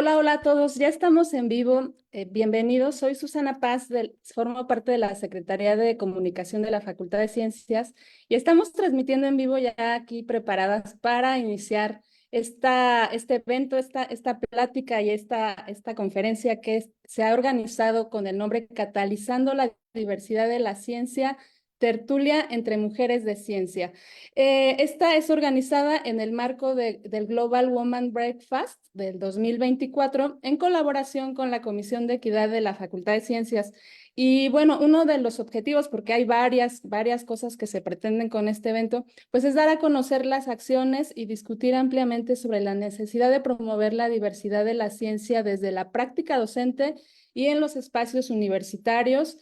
Hola, hola a todos. Ya estamos en vivo. Bienvenidos. Soy Susana Paz, formo parte de la Secretaría de Comunicación de la Facultad de Ciencias y estamos transmitiendo en vivo ya aquí preparadas para iniciar este evento, esta plática y esta conferencia se ha organizado con el nombre Catalizando la Diversidad de la Ciencia, Tertulia entre Mujeres de Ciencia. Esta es organizada en el marco del Global Women Breakfast del 2024 en colaboración con la Comisión de Equidad de la Facultad de Ciencias. Y bueno, uno de los objetivos, porque hay varias cosas que se pretenden con este evento, pues es dar a conocer las acciones y discutir ampliamente sobre la necesidad de promover la diversidad de la ciencia desde la práctica docente y en los espacios universitarios.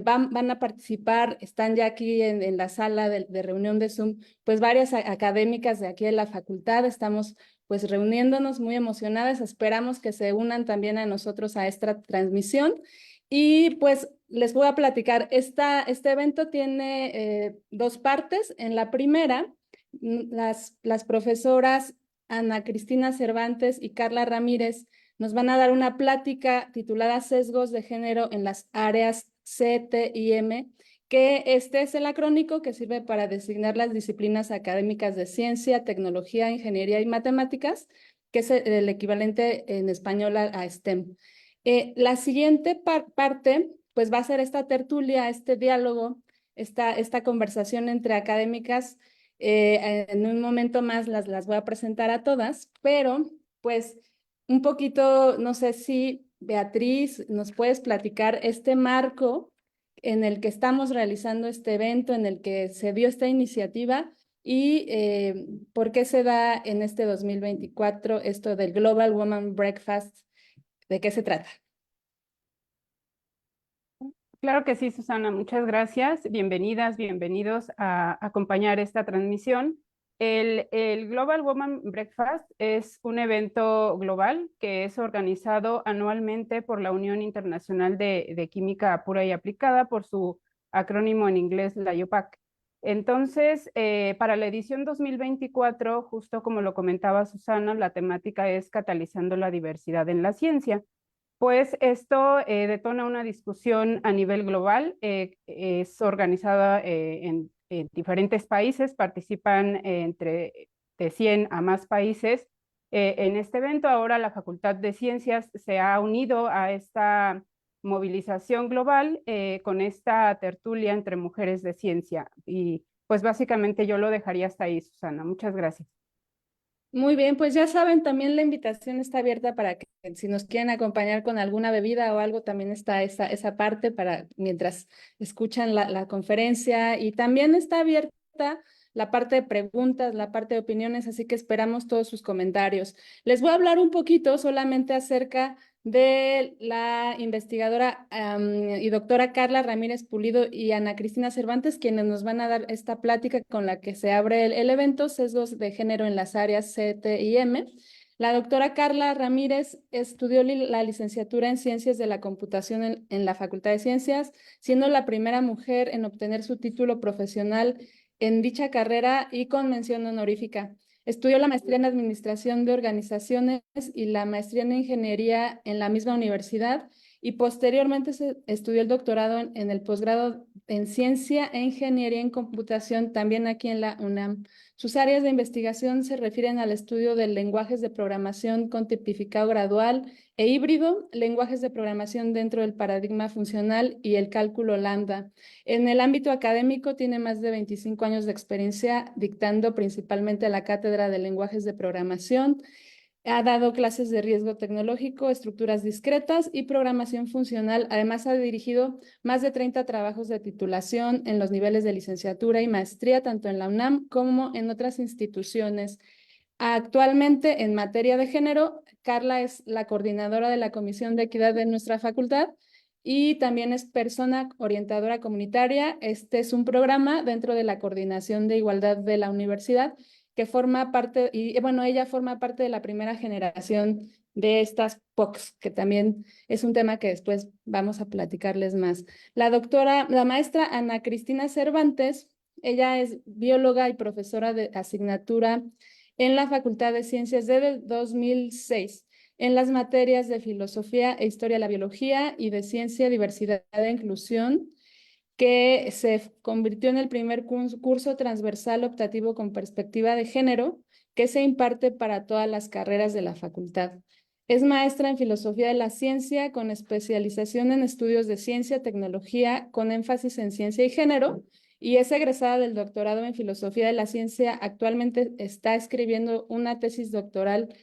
Van a participar, están ya aquí en la sala de reunión de Zoom, pues varias académicas de aquí de la facultad. Estamos pues reuniéndonos muy emocionadas. Esperamos que se unan también a nosotros a esta transmisión. Y pues les voy a platicar, este evento tiene dos partes. En la primera, las profesoras Ana Cristina Cervantes y Carla Ramírez nos van a dar una plática titulada Sesgos de Género en las áreas C, T y M, que este es el acrónico que sirve para designar las disciplinas académicas de ciencia, tecnología, ingeniería y matemáticas, que es el equivalente en español a STEM. La siguiente parte, pues va a ser esta tertulia, este diálogo, esta conversación entre académicas. En un momento más las voy a presentar a todas, pero pues un poquito, no sé si Beatriz nos puedes platicar este marco en el que estamos realizando este evento, en el que se dio esta iniciativa y por qué se da en este 2024 esto del Global Women Breakfast, ¿de qué se trata? Claro que sí, Susana, muchas gracias. Bienvenidas, bienvenidos a acompañar esta transmisión. El Global Women Breakfast es un evento global que es organizado anualmente por la Unión Internacional de Química Pura y Aplicada, por su acrónimo en inglés, la IUPAC. Entonces, para la edición 2024, justo como lo comentaba Susana, la temática es catalizando la diversidad en la ciencia. Pues esto detona una discusión a nivel global, es organizada en diferentes países, participan entre de 100 a más países. En este evento ahora la Facultad de Ciencias se ha unido a esta movilización global con esta tertulia entre mujeres de ciencia. Y pues básicamente yo lo dejaría hasta ahí, Susana. Muchas gracias. Muy bien, pues ya saben, también la invitación está abierta para que si nos quieren acompañar con alguna bebida o algo, también está esa parte para mientras escuchan la conferencia y también está abierta la parte de preguntas, la parte de opiniones, así que esperamos todos sus comentarios. Les voy a hablar un poquito solamente acerca de la investigadora y doctora Carla Ramírez Pulido y Ana Cristina Cervantes, quienes nos van a dar esta plática con la que se abre el evento, Sesgos de Género en las áreas C, T y M. La doctora Carla Ramírez estudió la licenciatura en Ciencias de la Computación en la Facultad de Ciencias, siendo la primera mujer en obtener su título profesional en dicha carrera y con mención honorífica. Estudió la maestría en Administración de Organizaciones y la maestría en Ingeniería en la misma universidad y posteriormente estudió el doctorado en el posgrado en Ciencia e Ingeniería en Computación también aquí en la UNAM. Sus áreas de investigación se refieren al estudio de lenguajes de programación con tipificado gradual e híbrido, lenguajes de programación dentro del paradigma funcional y el cálculo lambda. En el ámbito académico tiene más de 25 años de experiencia dictando principalmente la cátedra de lenguajes de programación. Ha dado clases de riesgo tecnológico, estructuras discretas y programación funcional. Además, ha dirigido más de 30 trabajos de titulación en los niveles de licenciatura y maestría, tanto en la UNAM como en otras instituciones. Actualmente, en materia de género, Carla es la coordinadora de la Comisión de Equidad de nuestra facultad y también es persona orientadora comunitaria. Este es un programa dentro de la Coordinación de Igualdad de la universidad que forma parte, y bueno, ella forma parte de la primera generación de estas POCs, que también es un tema que después vamos a platicarles más. La maestra Ana Cristina Cervantes, ella es bióloga y profesora de asignatura en la Facultad de Ciencias desde 2006. en las materias de filosofía e historia de la biología y de ciencia, diversidad e inclusión, que se convirtió en el primer curso transversal optativo con perspectiva de género que se imparte para todas las carreras de la facultad. Es maestra en filosofía de la ciencia con especialización en estudios de ciencia, tecnología, con énfasis en ciencia y género, y es egresada del doctorado en filosofía de la ciencia. Actualmente está escribiendo una tesis doctoral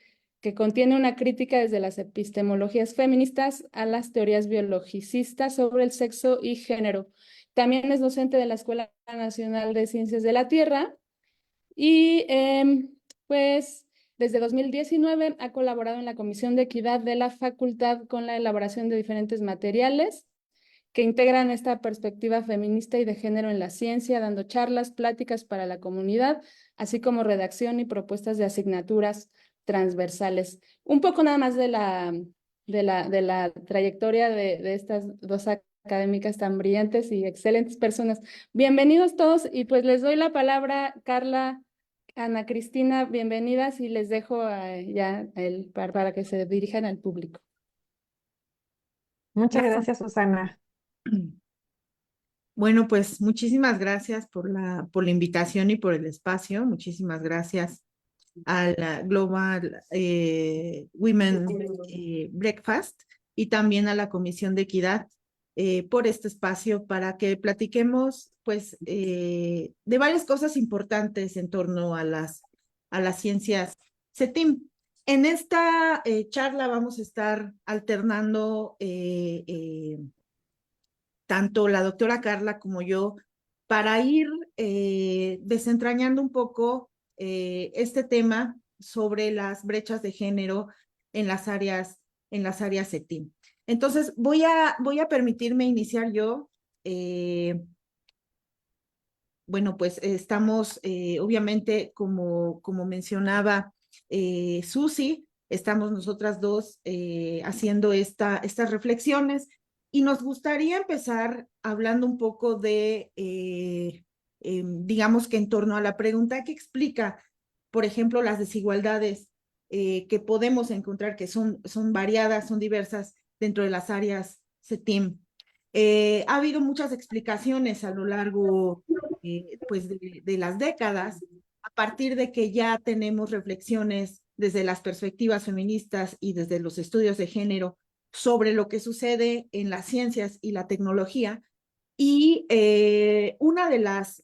que contiene una crítica desde las epistemologías feministas a las teorías biologicistas sobre el sexo y género. También es docente de la Escuela Nacional de Ciencias de la Tierra y pues desde 2019 ha colaborado en la Comisión de Equidad de la Facultad con la elaboración de diferentes materiales que integran esta perspectiva feminista y de género en la ciencia, dando charlas, pláticas para la comunidad, así como redacción y propuestas de asignaturas transversales. Un poco nada más de la trayectoria de estas dos académicas tan brillantes y excelentes personas. Bienvenidos todos y pues les doy la palabra, Carla, Ana Cristina, bienvenidas y les dejo ya para que se dirijan al público. Muchas gracias, Susana. Bueno, pues muchísimas gracias por la invitación y por el espacio. Muchísimas gracias a la Global Women Breakfast y también a la Comisión de Equidad por este espacio para que platiquemos pues de varias cosas importantes en torno a las ciencias CETIM. En esta charla vamos a estar alternando tanto la doctora Carla como yo, para ir desentrañando un poco este tema sobre las brechas de género en las áreas CETIM. Entonces, voy a permitirme iniciar yo. Bueno, pues estamos, obviamente, como mencionaba Susi, estamos nosotras dos haciendo estas reflexiones. Y nos gustaría empezar hablando un poco de, digamos que en torno a la pregunta que explica, por ejemplo, las desigualdades que podemos encontrar, que son variadas, son diversas dentro de las áreas CETIM. Ha habido muchas explicaciones a lo largo pues de las décadas, a partir de que ya tenemos reflexiones desde las perspectivas feministas y desde los estudios de género sobre lo que sucede en las ciencias y la tecnología. Y una de las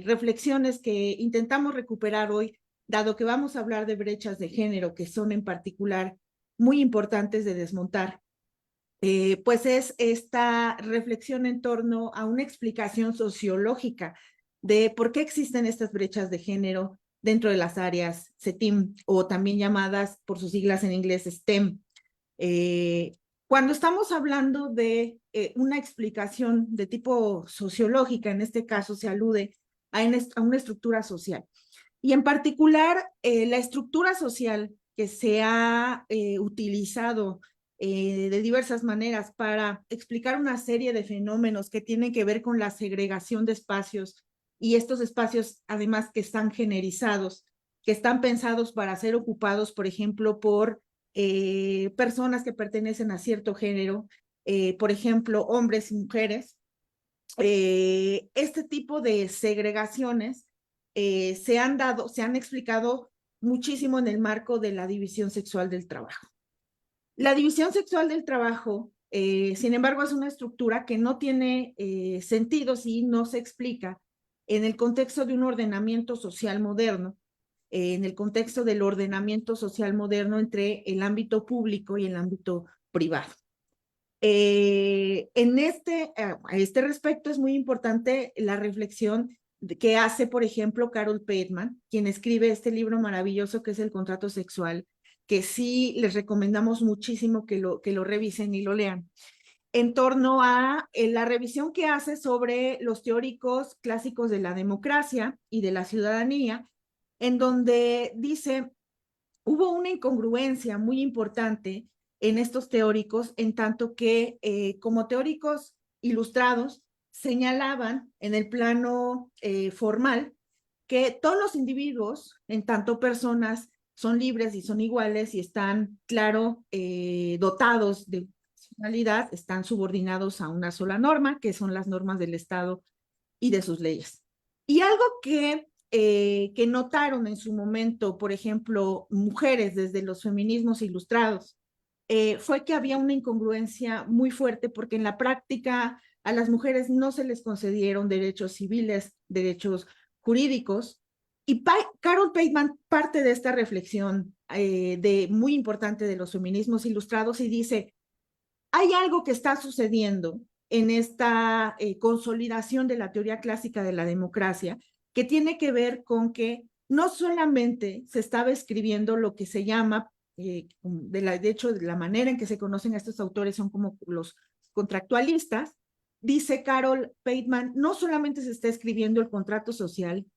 reflexiones que intentamos recuperar hoy, dado que vamos a hablar de brechas de género, que son en particular muy importantes de desmontar, pues es esta reflexión en torno a una explicación sociológica de por qué existen estas brechas de género dentro de las áreas CETIM, o también llamadas por sus siglas en inglés STEM. Cuando estamos hablando de una explicación de tipo sociológica, en este caso se alude a una estructura social. Y en particular, la estructura social que se ha utilizado de diversas maneras para explicar una serie de fenómenos que tienen que ver con la segregación de espacios, y estos espacios además que están generizados, que están pensados para ser ocupados, por ejemplo, por personas que pertenecen a cierto género, por ejemplo, hombres y mujeres. Este tipo de segregaciones se han explicado muchísimo en el marco de la división sexual del trabajo. La división sexual del trabajo, sin embargo, es una estructura que no tiene sentido si no se explica en el contexto de un ordenamiento social moderno, en el contexto del ordenamiento social moderno entre el ámbito público y el ámbito privado. A este respecto es muy importante la reflexión que hace, por ejemplo, Carol Bateman, quien escribe este libro maravilloso que es El contrato sexual, que sí les recomendamos muchísimo que lo revisen y lo lean, en torno a la revisión que hace sobre los teóricos clásicos de la democracia y de la ciudadanía, en donde dice, hubo una incongruencia muy importante en estos teóricos, en tanto que como teóricos ilustrados señalaban en el plano formal que todos los individuos, en tanto personas, son libres y son iguales y están, claro, dotados de personalidad, están subordinados a una sola norma, que son las normas del Estado y de sus leyes. Y algo que notaron en su momento, por ejemplo, mujeres desde los feminismos ilustrados, fue que había una incongruencia muy fuerte porque en la práctica a las mujeres no se les concedieron derechos civiles, derechos jurídicos. Y Carol Pateman parte de esta reflexión muy importante de los feminismos ilustrados y dice, hay algo que está sucediendo en esta consolidación de la teoría clásica de la democracia que tiene que ver con que no solamente se estaba escribiendo lo que se llama, de hecho, de la manera en que se conocen a estos autores son como los contractualistas, dice Carol Pateman, no solamente se está escribiendo el contrato social,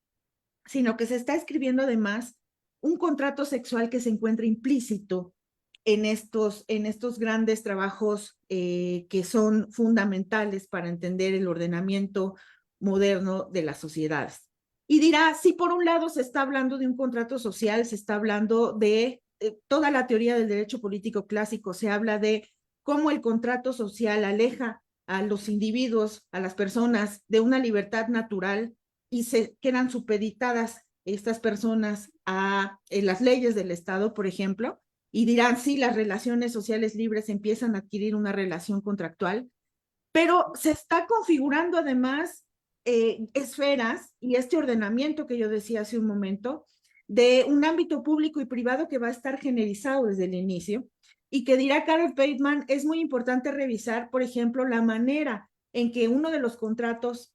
sino que se está escribiendo además un contrato sexual que se encuentra implícito en estos grandes trabajos que son fundamentales para entender el ordenamiento moderno de las sociedades. Y dirá, si por un lado se está hablando de un contrato social, se está hablando de toda la teoría del derecho político clásico, se habla de cómo el contrato social aleja a los individuos, a las personas, de una libertad natural y se quedan supeditadas estas personas a las leyes del Estado, por ejemplo, y dirán, sí, las relaciones sociales libres empiezan a adquirir una relación contractual, pero se está configurando además esferas y este ordenamiento que yo decía hace un momento, de un ámbito público y privado que va a estar generalizado desde el inicio, y que dirá Carol Pateman, es muy importante revisar, por ejemplo, la manera en que uno de los contratos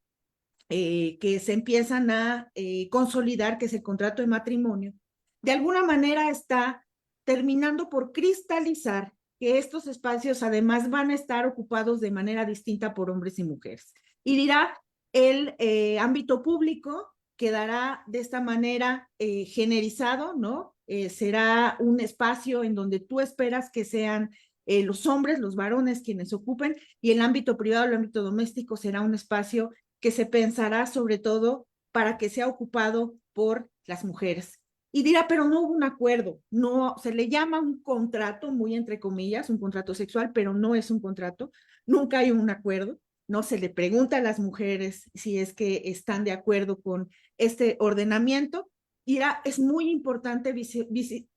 que se empiezan a consolidar, que es el contrato de matrimonio, de alguna manera está terminando por cristalizar que estos espacios además van a estar ocupados de manera distinta por hombres y mujeres. Y dirá, el ámbito público quedará de esta manera generalizado, ¿no? Será un espacio en donde tú esperas que sean los hombres, los varones quienes ocupen, y el ámbito privado, el ámbito doméstico será un espacio que se pensará sobre todo para que sea ocupado por las mujeres. Y dirá, pero no hubo un acuerdo, no, se le llama un contrato, muy entre comillas, un contrato sexual, pero no es un contrato, nunca hay un acuerdo, no se le pregunta a las mujeres si es que están de acuerdo con este ordenamiento. Dirá, es muy importante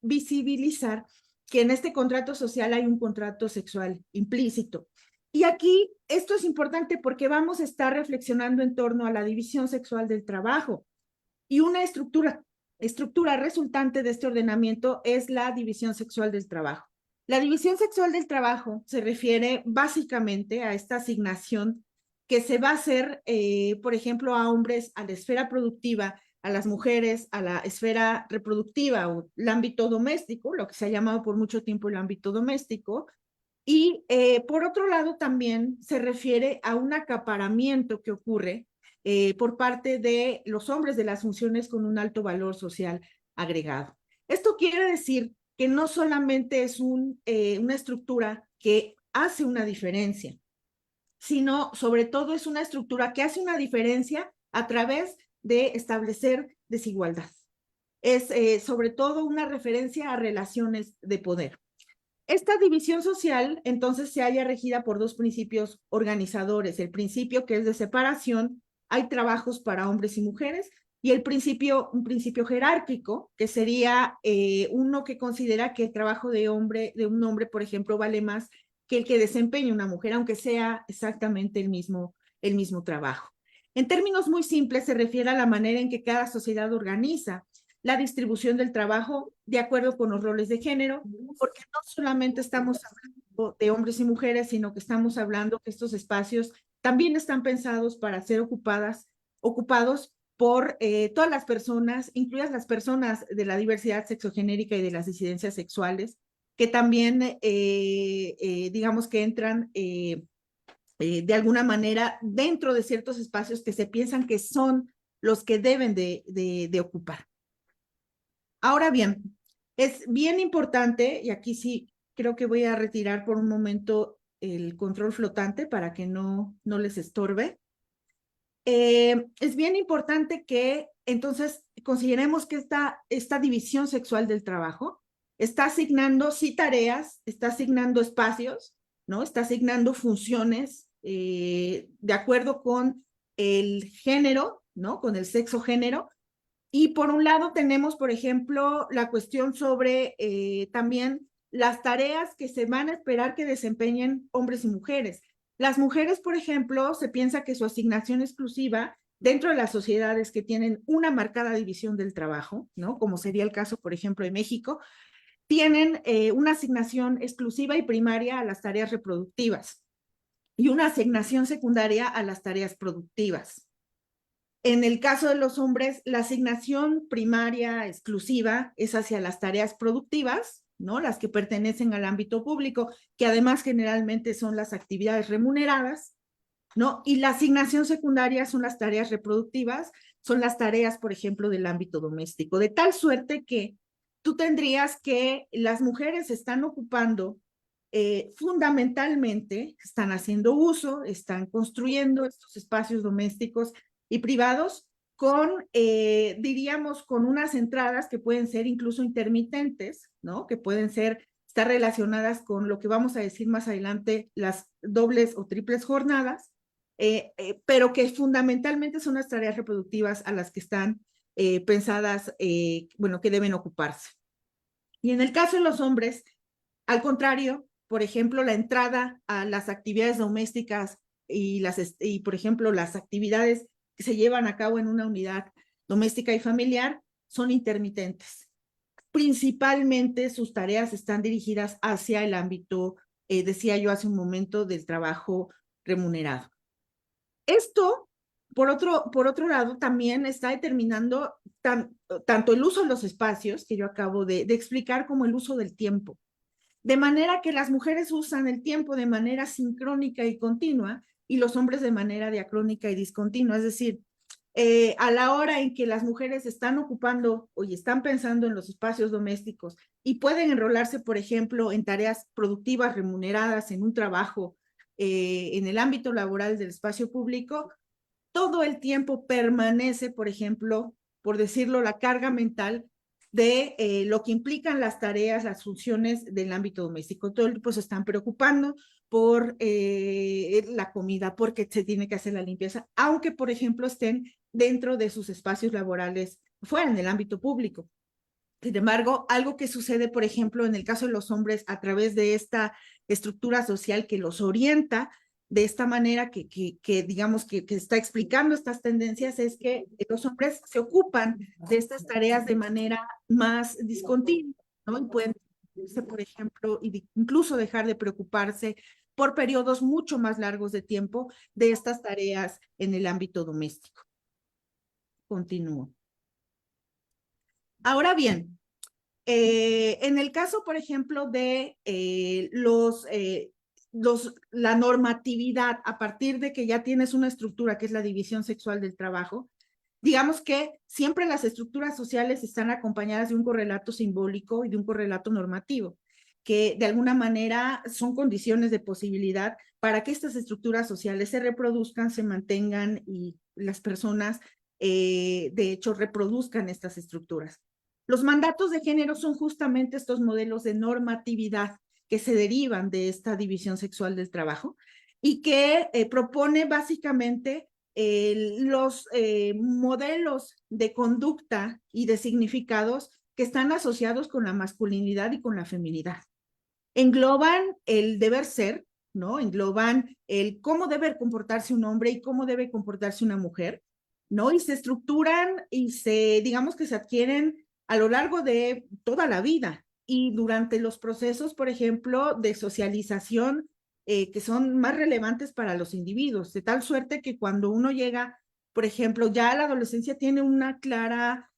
visibilizar que en este contrato social hay un contrato sexual implícito. Y aquí esto es importante porque vamos a estar reflexionando en torno a la división sexual del trabajo. Y una estructura resultante de este ordenamiento es la división sexual del trabajo. La división sexual del trabajo se refiere básicamente a esta asignación que se va a hacer, por ejemplo, a hombres a la esfera productiva, a las mujeres a la esfera reproductiva o el ámbito doméstico, lo que se ha llamado por mucho tiempo el ámbito doméstico, y por otro lado también se refiere a un acaparamiento que ocurre por parte de los hombres de las funciones con un alto valor social agregado. Esto quiere decir que no solamente es una estructura que hace una diferencia, sino sobre todo es una estructura que hace una diferencia a través de establecer desigualdad. Es sobre todo una referencia a relaciones de poder. Esta división social entonces se halla regida por dos principios organizadores. El principio que es de separación, hay trabajos para hombres y mujeres, y un principio jerárquico, que sería uno que considera que el trabajo de un hombre, por ejemplo, vale más que el que desempeña una mujer, aunque sea exactamente el mismo trabajo. En términos muy simples, se refiere a la manera en que cada sociedad organiza la distribución del trabajo de acuerdo con los roles de género, porque no solamente estamos hablando de hombres y mujeres, sino que estamos hablando que estos espacios también están pensados para ser ocupados por todas las personas, incluidas las personas de la diversidad sexogenérica y de las disidencias sexuales, que también, digamos que entran de alguna manera dentro de ciertos espacios que se piensan que son los que deben de ocupar. Ahora bien, es bien importante, y aquí sí creo que voy a retirar por un momento el control flotante para que no les estorbe. Es bien importante que entonces consideremos que esta división sexual del trabajo está asignando sí tareas, está asignando espacios, ¿no? Está asignando funciones de acuerdo con el género, ¿no? Con el sexo género. Y por un lado tenemos, por ejemplo, la cuestión sobre también las tareas que se van a esperar que desempeñen hombres y mujeres. Las mujeres, por ejemplo, se piensa que su asignación exclusiva dentro de las sociedades que tienen una marcada división del trabajo, ¿no? Como sería el caso, por ejemplo, de México, tienen una asignación exclusiva y primaria a las tareas reproductivas y una asignación secundaria a las tareas productivas. En el caso de los hombres, la asignación primaria exclusiva es hacia las tareas productivas, ¿no? Las que pertenecen al ámbito público, que además generalmente son las actividades remuneradas, ¿no? Y la asignación secundaria son las tareas reproductivas, son las tareas, por ejemplo, del ámbito doméstico, de tal suerte que tú tendrías que las mujeres están ocupando fundamentalmente, están haciendo uso, están construyendo estos espacios domésticos y privados con, diríamos, con unas entradas que pueden ser incluso intermitentes, ¿no? Que pueden estar relacionadas con lo que vamos a decir más adelante, las dobles o triples jornadas, pero que fundamentalmente son las tareas reproductivas a las que están pensadas, bueno, que deben ocuparse. Y en el caso de los hombres, al contrario, por ejemplo, la entrada a las actividades domésticas y por ejemplo, las actividades que se llevan a cabo en una unidad doméstica y familiar son intermitentes. Principalmente sus tareas están dirigidas hacia el ámbito, decía yo hace un momento, del trabajo remunerado. Esto, por otro lado, también está determinando tanto el uso de los espacios, que yo acabo de explicar, como el uso del tiempo. De manera que las mujeres usan el tiempo de manera sincrónica y continua y los hombres de manera diacrónica y discontinua. Es decir, a la hora en que las mujeres están ocupando o están pensando en los espacios domésticos y pueden enrolarse, por ejemplo, en tareas productivas remuneradas en un trabajo en el ámbito laboral del espacio público, todo el tiempo permanece, por ejemplo, por decirlo, la carga mental de lo que implican las tareas, las funciones del ámbito doméstico. Todo el tiempo se están preocupando por la comida, porque se tiene que hacer la limpieza, aunque, por ejemplo, estén dentro de sus espacios laborales fuera en el ámbito público. Sin embargo, algo que sucede, por ejemplo, en el caso de los hombres, a través de esta estructura social que los orienta de esta manera que digamos, que está explicando estas tendencias, es que los hombres se ocupan de estas tareas de manera más discontinua, ¿no? Y pueden, por ejemplo, incluso dejar de preocuparse por periodos mucho más largos de tiempo de estas tareas en el ámbito doméstico. Continúo. Ahora bien, en el caso, por ejemplo, de la normatividad, a partir de que ya tienes una estructura que es la división sexual del trabajo, digamos que siempre las estructuras sociales están acompañadas de un correlato simbólico y de un correlato normativo, que de alguna manera son condiciones de posibilidad para que estas estructuras sociales se reproduzcan, se mantengan y las personas, de hecho, reproduzcan estas estructuras. Los mandatos de género son justamente estos modelos de normatividad que se derivan de esta división sexual del trabajo y que propone básicamente los modelos de conducta y de significados que están asociados con la masculinidad y con la feminidad. Engloban el deber ser, ¿no? Engloban el cómo debe comportarse un hombre y cómo debe comportarse una mujer, ¿no? Y se estructuran y digamos que se adquieren a lo largo de toda la vida y durante los procesos, por ejemplo, de socialización que son más relevantes para los individuos, de tal suerte que cuando uno llega, por ejemplo, ya a la adolescencia tiene una clara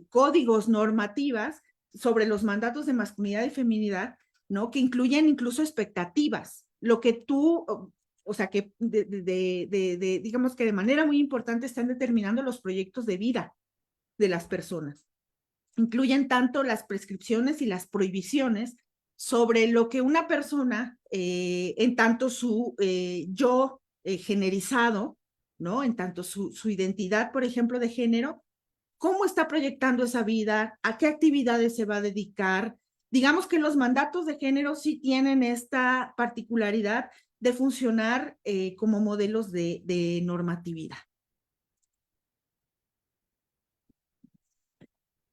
códigos normativas sobre los mandatos de masculinidad y feminidad, ¿no? Que incluyen incluso expectativas, lo que tú, o sea, que digamos que de manera muy importante están determinando los proyectos de vida de las personas. Incluyen tanto las prescripciones y las prohibiciones sobre lo que una persona, en tanto su yo generizado, ¿no? En tanto su identidad, por ejemplo, de género, cómo está proyectando esa vida, a qué actividades se va a dedicar. Digamos que los mandatos de género sí tienen esta particularidad de funcionar como modelos de normatividad.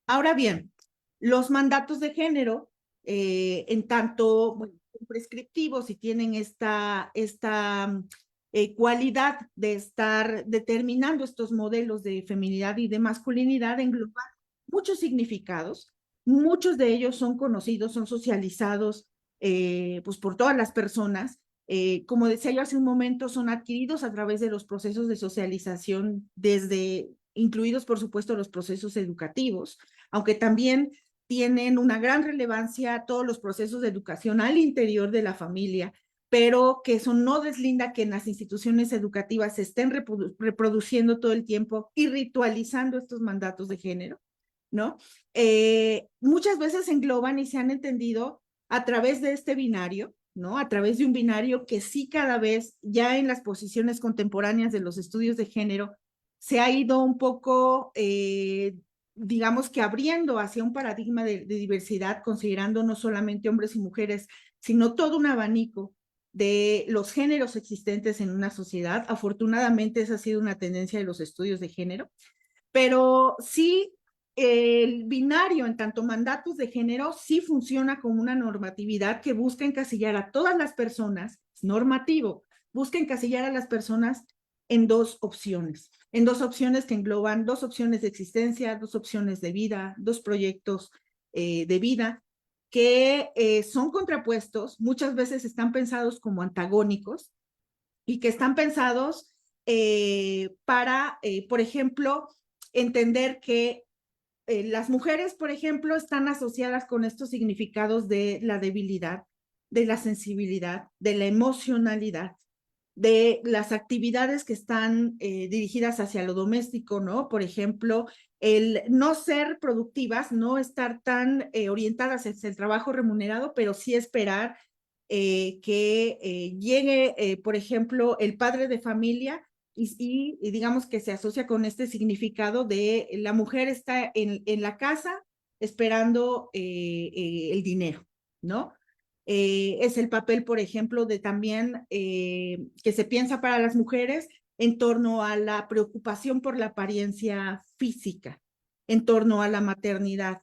Ahora bien, los mandatos de género, en tanto bueno, prescriptivos y tienen esta cualidad de estar determinando estos modelos de feminidad y de masculinidad, engloban muchos significados. Muchos de ellos son conocidos, son socializados pues por todas las personas. Como decía yo hace un momento, son adquiridos a través de los procesos de socialización, incluidos por supuesto los procesos educativos, aunque también tienen una gran relevancia todos los procesos de educación al interior de la familia, pero que eso no deslinda que en las instituciones educativas se estén reproduciendo todo el tiempo y ritualizando estos mandatos de género, ¿no? Muchas veces se engloban y se han entendido a través de este binario, ¿no? A través de un binario que sí cada vez ya en las posiciones contemporáneas de los estudios de género se ha ido un poco, digamos que abriendo hacia un paradigma de diversidad, considerando no solamente hombres y mujeres, sino todo un abanico de los géneros existentes en una sociedad. Afortunadamente esa ha sido una tendencia de los estudios de género, pero sí el binario en tanto mandatos de género sí funciona como una normatividad que busca encasillar a todas las personas, es normativo, busca encasillar a las personas en dos opciones que engloban dos opciones de existencia, dos opciones de vida, dos proyectos de vida que son contrapuestos, muchas veces están pensados como antagónicos y que están pensados para, por ejemplo, entender que las mujeres, por ejemplo, están asociadas con estos significados de la debilidad, de la sensibilidad, de la emocionalidad, de las actividades que están dirigidas hacia lo doméstico, ¿no? Por ejemplo, el no ser productivas, no estar tan orientadas hacia el trabajo remunerado, pero sí esperar que llegue, por ejemplo, el padre de familia y digamos que se asocia con este significado de la mujer está en la casa esperando el dinero, ¿no? Es el papel, por ejemplo, de también que se piensa para las mujeres en torno a la preocupación por la apariencia física, en torno a la maternidad,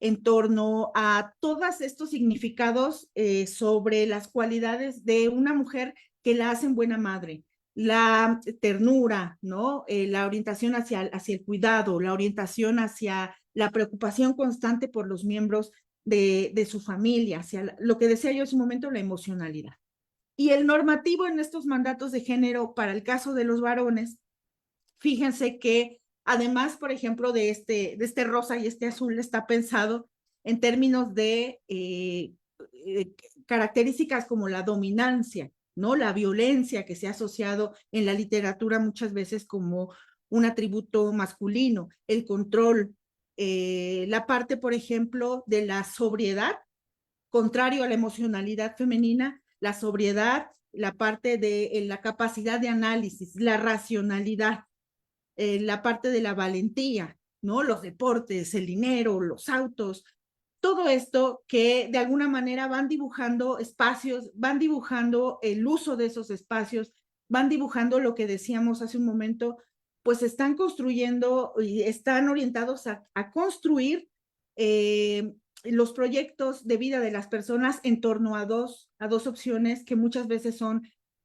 en torno a todos estos significados sobre las cualidades de una mujer que la hacen buena madre, la ternura, ¿no? La orientación hacia el cuidado, la orientación hacia la preocupación constante por los miembros de su familia, hacia lo que decía yo hace un momento, la emocionalidad. Y el normativo en estos mandatos de género para el caso de los varones, fíjense que además, por ejemplo, de este rosa y este azul está pensado en términos de características como la dominancia, ¿no? La violencia que se ha asociado en la literatura muchas veces como un atributo masculino, el control, la parte, por ejemplo, de la sobriedad, contrario a la emocionalidad femenina, la sobriedad, la parte de la capacidad de análisis, la racionalidad, la parte de la valentía, ¿no? Los deportes, el dinero, los autos, todo esto que de alguna manera van dibujando espacios, van dibujando el uso de esos espacios, van dibujando lo que decíamos hace un momento, pues están construyendo y están orientados a construir los proyectos de vida de las personas en torno a dos opciones que muchas veces son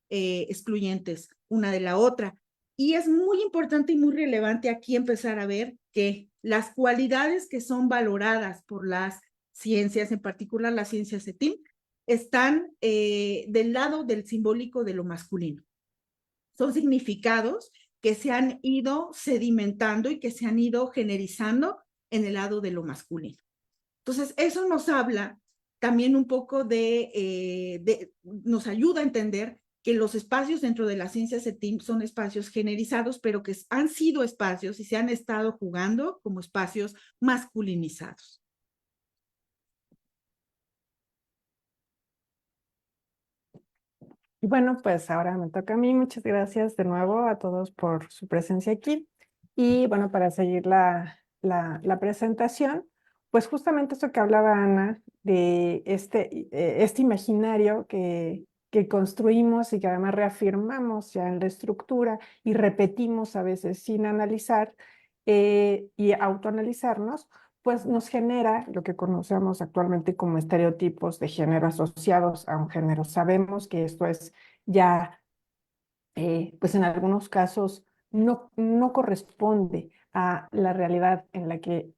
excluyentes una de la otra. Y es muy importante y muy relevante aquí empezar a ver que las cualidades que son valoradas por las ciencias, en particular las ciencias STEAM, están del lado del simbólico de lo masculino. Son significados que se han ido sedimentando y que se han ido generizando en el lado de lo masculino. Entonces, eso nos habla también un poco nos ayuda a entender que los espacios dentro de las ciencias STEAM son espacios generizados, pero que han sido espacios y se han estado jugando como espacios masculinizados. Y bueno, pues ahora me toca a mí. Muchas gracias de nuevo a todos por su presencia aquí. Y bueno, para seguir la presentación, pues justamente esto que hablaba Ana, de este imaginario que construimos y que además reafirmamos ya en la estructura y repetimos a veces sin analizar y autoanalizarnos, pues nos genera lo que conocemos actualmente como estereotipos de género asociados a un género. Sabemos que esto es ya, pues en algunos casos no corresponde a la realidad en la que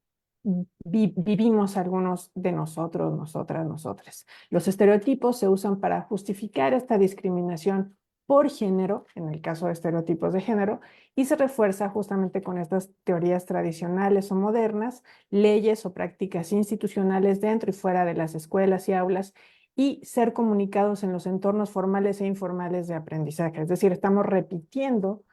vivimos algunos de nosotros, nosotras, nosotres. Los estereotipos se usan para justificar esta discriminación por género, en el caso de estereotipos de género, y se refuerza justamente con estas teorías tradicionales o modernas, leyes o prácticas institucionales dentro y fuera de las escuelas y aulas, y ser comunicados en los entornos formales e informales de aprendizaje. Es decir, estamos repitiendo,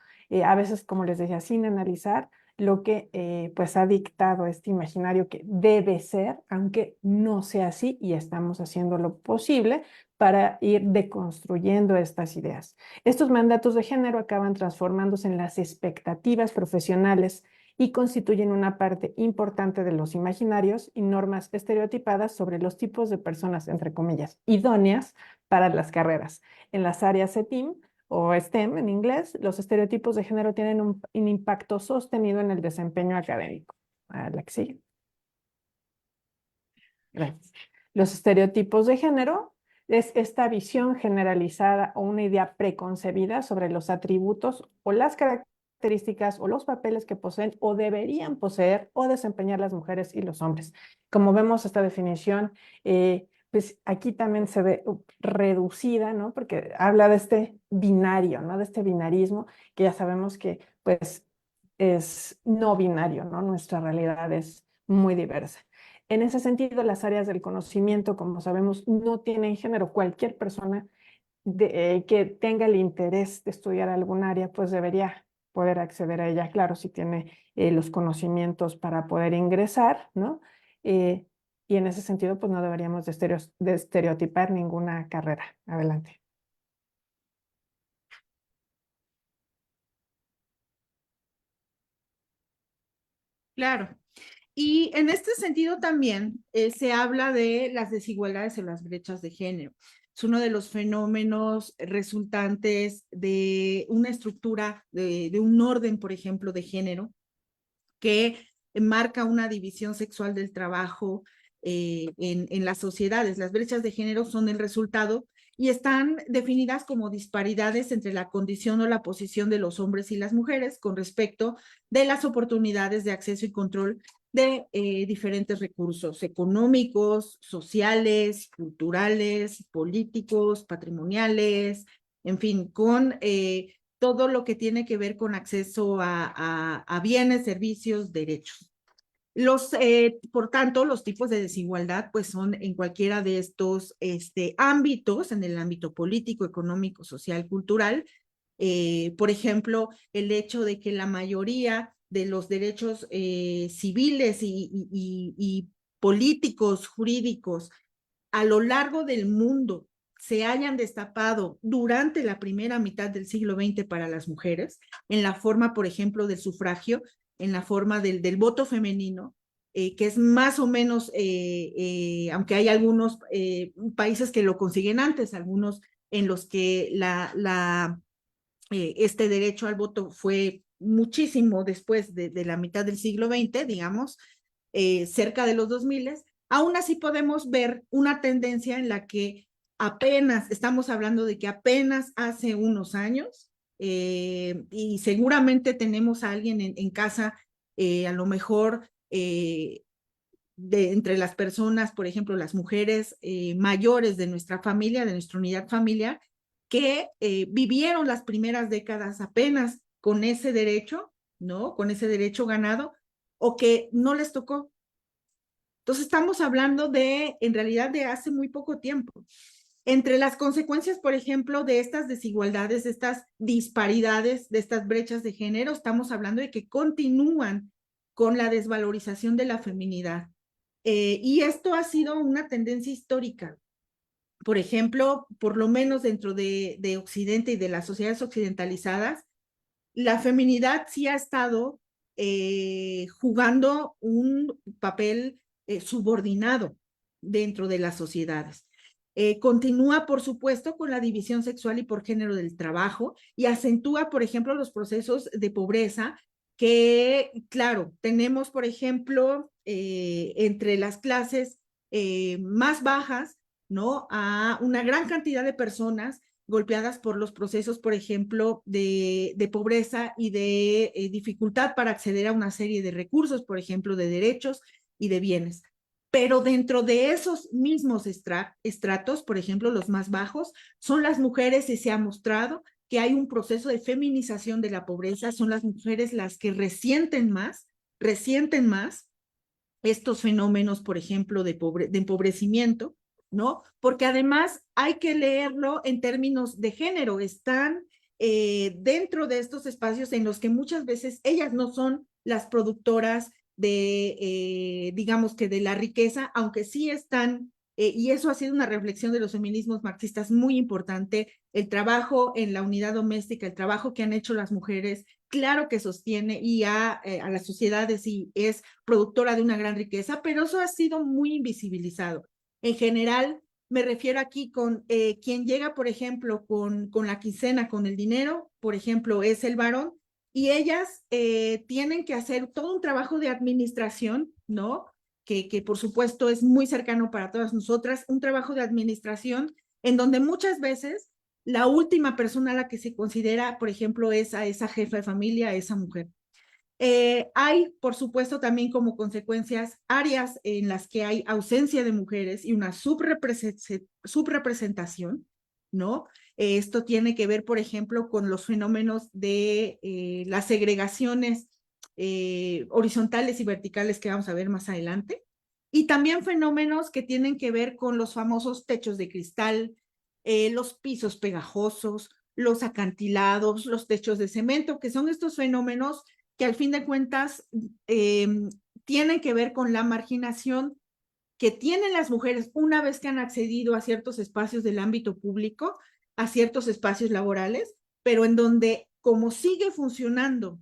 a veces, como les decía, sin analizar lo que pues ha dictado este imaginario que debe ser, aunque no sea así, y estamos haciendo lo posible para ir deconstruyendo estas ideas. Estos mandatos de género acaban transformándose en las expectativas profesionales y constituyen una parte importante de los imaginarios y normas estereotipadas sobre los tipos de personas, entre comillas, idóneas para las carreras. En las áreas STEAM o STEM en inglés, los estereotipos de género tienen un impacto sostenido en el desempeño académico. A la que sigue. Gracias. Los estereotipos de género es esta visión generalizada o una idea preconcebida sobre los atributos o las características o los papeles que poseen o deberían poseer o desempeñar las mujeres y los hombres. Como vemos esta definición, pues aquí también se ve reducida, ¿no? Porque habla de este binario, ¿no? De este binarismo que ya sabemos que pues es no binario, ¿no? Nuestra realidad es muy diversa. En ese sentido, las áreas del conocimiento, como sabemos, no tienen género. Cualquier persona que tenga el interés de estudiar algún área, pues debería poder acceder a ella, claro, si tiene los conocimientos para poder ingresar, ¿no? Y en ese sentido, pues no deberíamos de estereotipar ninguna carrera. Adelante. Claro. Y en este sentido también se habla de las desigualdades en las brechas de género. Es uno de los fenómenos resultantes de una estructura, de un orden, por ejemplo, de género, que marca una división sexual del trabajo en las sociedades. Las brechas de género son el resultado y están definidas como disparidades entre la condición o la posición de los hombres y las mujeres con respecto de las oportunidades de acceso y control de diferentes recursos económicos, sociales, culturales, políticos, patrimoniales, en fin, con todo lo que tiene que ver con acceso a bienes, servicios, derechos. Por tanto, los tipos de desigualdad pues son en cualquiera de estos ámbitos, en el ámbito político, económico, social, cultural. Por ejemplo, el hecho de que la mayoría de los derechos civiles y políticos, jurídicos, a lo largo del mundo se hayan destapado durante la primera mitad del siglo XX para las mujeres, en la forma, por ejemplo, del sufragio, en la forma del voto femenino, que es más o menos, aunque hay algunos países que lo consiguen antes, algunos en los que este derecho al voto fue muchísimo después de la mitad del siglo XX, digamos, cerca de los 2000, aún así podemos ver una tendencia en la que apenas, estamos hablando de que apenas hace unos años, y seguramente tenemos a alguien en casa, a lo mejor entre las personas, por ejemplo, las mujeres mayores de nuestra familia, de nuestra unidad familiar, que vivieron las primeras décadas apenas con ese derecho, ¿no? Con ese derecho ganado, o que no les tocó. Entonces estamos hablando en realidad, de hace muy poco tiempo. Entre las consecuencias, por ejemplo, de estas desigualdades, de estas disparidades, de estas brechas de género, estamos hablando de que continúan con la desvalorización de la feminidad. Y esto ha sido una tendencia histórica. por ejemplo, por lo menos dentro de Occidente y de las sociedades occidentalizadas, la feminidad sí ha estado jugando un papel subordinado dentro de las sociedades. Continúa, por supuesto, con la división sexual y por género del trabajo y acentúa, por ejemplo, los procesos de pobreza que, claro, tenemos, por ejemplo, entre las clases más bajas, ¿no? A una gran cantidad de personas golpeadas por los procesos, por ejemplo, de pobreza y de dificultad para acceder a una serie de recursos, por ejemplo, de derechos y de bienes. Pero dentro de esos mismos estratos, por ejemplo, los más bajos, son las mujeres y se ha mostrado que hay un proceso de feminización de la pobreza, son las mujeres las que resienten más estos fenómenos, por ejemplo, de empobrecimiento, ¿no? Porque además hay que leerlo en términos de género, están dentro de estos espacios en los que muchas veces ellas no son las productoras de, digamos que de la riqueza, aunque sí están, y eso ha sido una reflexión de los feminismos marxistas muy importante, el trabajo en la unidad doméstica, el trabajo que han hecho las mujeres, claro que sostiene y a las sociedades y es productora de una gran riqueza, pero eso ha sido muy invisibilizado. En general, me refiero aquí con quien llega, por ejemplo, con la quincena, con el dinero, por ejemplo, es el varón, y ellas tienen que hacer todo un trabajo de administración, ¿no? Que por supuesto es muy cercano para todas nosotras, un trabajo de administración en donde muchas veces la última persona a la que se considera, por ejemplo, es a esa jefa de familia, a esa mujer. Hay, por supuesto, también como consecuencias áreas en las que hay ausencia de mujeres y una subrepresentación, ¿no? Esto tiene que ver, por ejemplo, con los fenómenos de las segregaciones horizontales y verticales que vamos a ver más adelante. Y también fenómenos que tienen que ver con los famosos techos de cristal, los pisos pegajosos, los acantilados, los techos de cemento, que son estos fenómenos que al fin de cuentas tienen que ver con la marginación que tienen las mujeres una vez que han accedido a ciertos espacios del ámbito público, a ciertos espacios laborales, pero en donde como sigue funcionando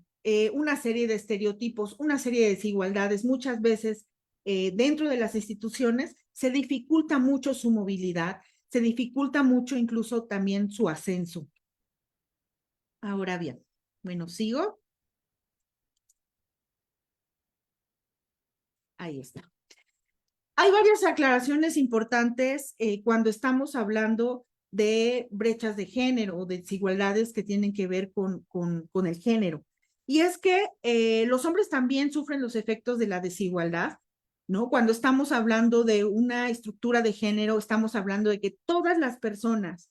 una serie de estereotipos, una serie de desigualdades, muchas veces dentro de las instituciones, se dificulta mucho su movilidad, se dificulta mucho incluso también su ascenso. Ahora bien, bueno, sigo. Ahí está. Hay varias aclaraciones importantes cuando estamos hablando de brechas de género o de desigualdades que tienen que ver con el género. Y es que los hombres también sufren los efectos de la desigualdad, ¿no? Cuando estamos hablando de una estructura de género, estamos hablando de que todas las personas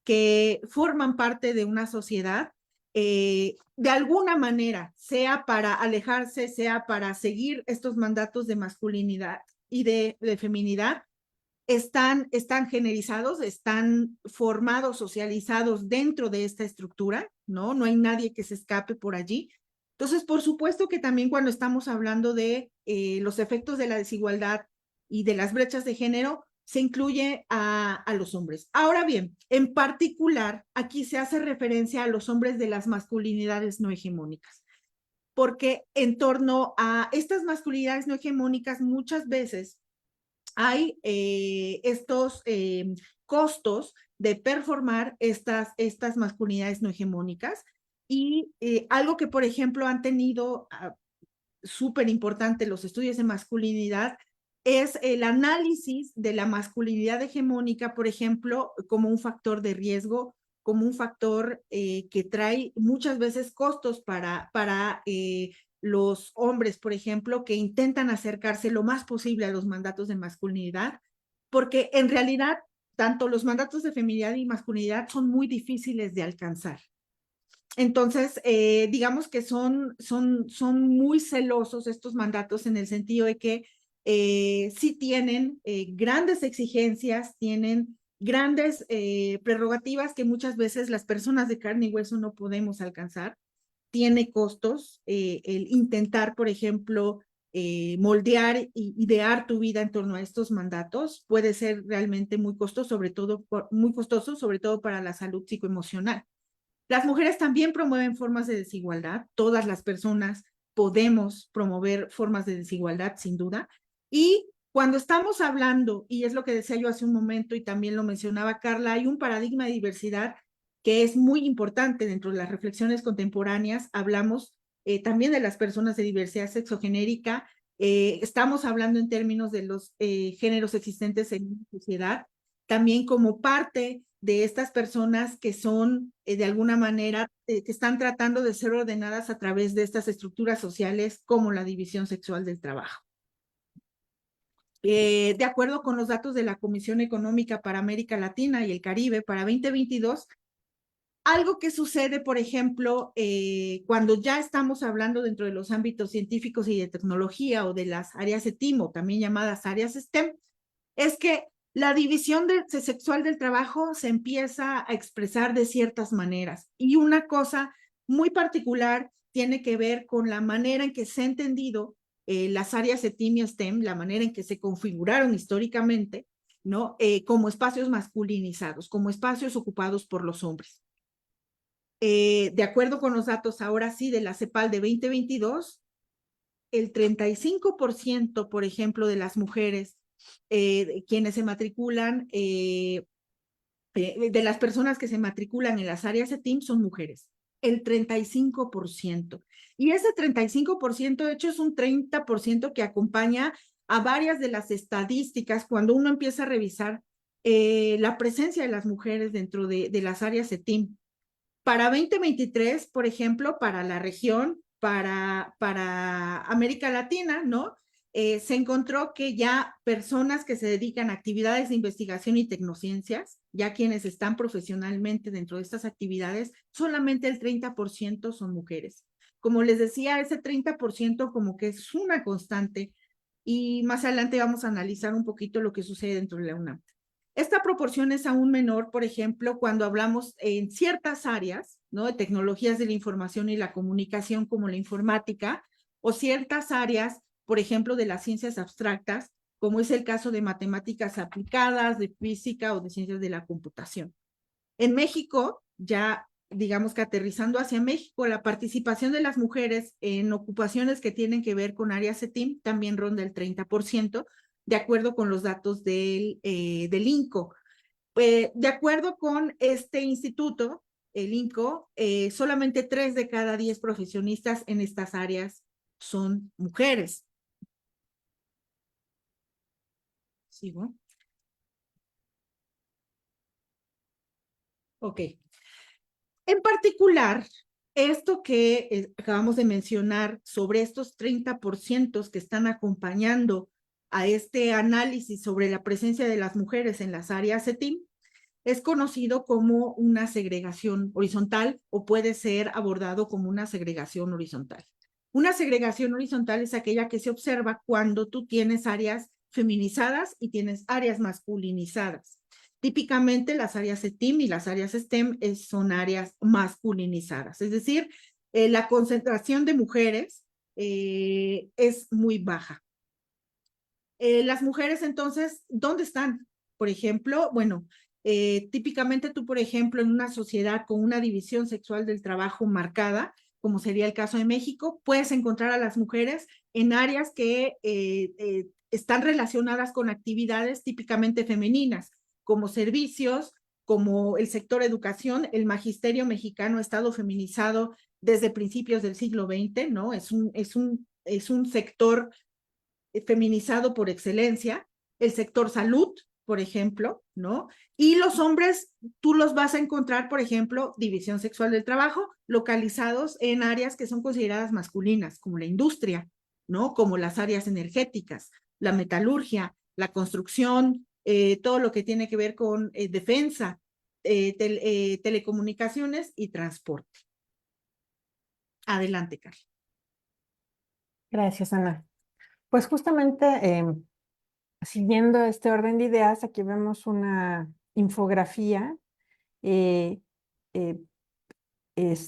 que forman parte de una sociedad, de alguna manera, sea para alejarse, sea para seguir estos mandatos de masculinidad y de feminidad, están generizados, están formados, socializados dentro de esta estructura, ¿no? No hay nadie que se escape por allí. Entonces, por supuesto que también cuando estamos hablando de los efectos de la desigualdad y de las brechas de género, se incluye a los hombres. Ahora bien, en particular, aquí se hace referencia a los hombres de las masculinidades no hegemónicas, porque en torno a estas masculinidades no hegemónicas muchas veces hay estos costos de performar estas masculinidades no hegemónicas y algo que, por ejemplo, han tenido súper importante los estudios de masculinidad es el análisis de la masculinidad hegemónica, por ejemplo, como un factor de riesgo, como un factor que trae muchas veces costos para los hombres, por ejemplo, que intentan acercarse lo más posible a los mandatos de masculinidad, porque en realidad tanto los mandatos de feminidad y masculinidad son muy difíciles de alcanzar. Entonces, digamos que son muy celosos estos mandatos en el sentido de que sí tienen grandes exigencias, tienen grandes prerrogativas que muchas veces las personas de carne y hueso no podemos alcanzar. Tiene costos el intentar, por ejemplo, moldear y idear tu vida en torno a estos mandatos puede ser realmente muy costoso, sobre todo para la salud psicoemocional. Las mujeres también promueven formas de desigualdad. Todas las personas podemos promover formas de desigualdad, sin duda. Y cuando estamos hablando, y es lo que decía yo hace un momento y también lo mencionaba Carla, hay un paradigma de diversidad que es muy importante dentro de las reflexiones contemporáneas. Hablamos también de las personas de diversidad sexogenérica. Estamos hablando en términos de los géneros existentes en la sociedad, también como parte de estas personas que son de alguna manera, que están tratando de ser ordenadas a través de estas estructuras sociales como la división sexual del trabajo. De acuerdo con los datos de la Comisión Económica para América Latina y el Caribe para 2022, algo que sucede, por ejemplo, cuando ya estamos hablando dentro de los ámbitos científicos y de tecnología o de las áreas STEAM o también llamadas áreas STEM, es que la división sexual del trabajo se empieza a expresar de ciertas maneras. Y una cosa muy particular tiene que ver con la manera en que se ha entendido las áreas STEAM y STEM, la manera en que se configuraron históricamente, ¿no? Como espacios masculinizados, como espacios ocupados por los hombres. De acuerdo con los datos ahora sí de la CEPAL de 2022, el 35%, por ejemplo, de las mujeres quienes se matriculan, de las personas que se matriculan en las áreas STEAM son mujeres, el 35%. Y ese 35%, de hecho, es un 30% que acompaña a varias de las estadísticas cuando uno empieza a revisar la presencia de las mujeres dentro de las áreas STEAM. Para 2023, por ejemplo, para la región, para América Latina, ¿no? Se encontró que ya personas que se dedican a actividades de investigación y tecnociencias, ya quienes están profesionalmente dentro de estas actividades, solamente el 30% son mujeres. Como les decía, ese 30% como que es una constante y más adelante vamos a analizar un poquito lo que sucede dentro de la UNAM. Esta proporción es aún menor, por ejemplo, cuando hablamos en ciertas áreas, ¿no? De tecnologías de la información y la comunicación como la informática, o ciertas áreas, por ejemplo, de las ciencias abstractas, como es el caso de matemáticas aplicadas, de física o de ciencias de la computación. En México, ya digamos que aterrizando hacia México, la participación de las mujeres en ocupaciones que tienen que ver con áreas STEAM también ronda el 30%, de acuerdo con los datos del INCO. De acuerdo con este instituto, el INCO, solamente 3 de cada 10 profesionistas en estas áreas son mujeres. ¿Sigo? Ok. En particular, esto que acabamos de mencionar sobre estos 30% que están acompañando a este análisis sobre la presencia de las mujeres en las áreas STEAM, es conocido como una segregación horizontal o puede ser abordado como una segregación horizontal. Una segregación horizontal es aquella que se observa cuando tú tienes áreas feminizadas y tienes áreas masculinizadas. Típicamente las áreas STEAM y las áreas STEM son áreas masculinizadas, es decir, la concentración de mujeres es muy baja. Las mujeres entonces, ¿dónde están? Por ejemplo, bueno, típicamente tú, por ejemplo, en una sociedad con una división sexual del trabajo marcada, como sería el caso de México, puedes encontrar a las mujeres en áreas que están relacionadas con actividades típicamente femeninas, como servicios, como el sector educación. El magisterio mexicano ha estado feminizado desde principios del siglo XX, ¿no? Es un sector feminizado por excelencia, el sector salud, por ejemplo, ¿no? Y los hombres, tú los vas a encontrar, por ejemplo, división sexual del trabajo, localizados en áreas que son consideradas masculinas, como la industria, ¿no? Como las áreas energéticas, la metalurgia, la construcción, todo lo que tiene que ver con defensa, telecomunicaciones y transporte. Adelante, Carla. Gracias, Ana. Pues justamente siguiendo este orden de ideas, aquí vemos una infografía eh, eh,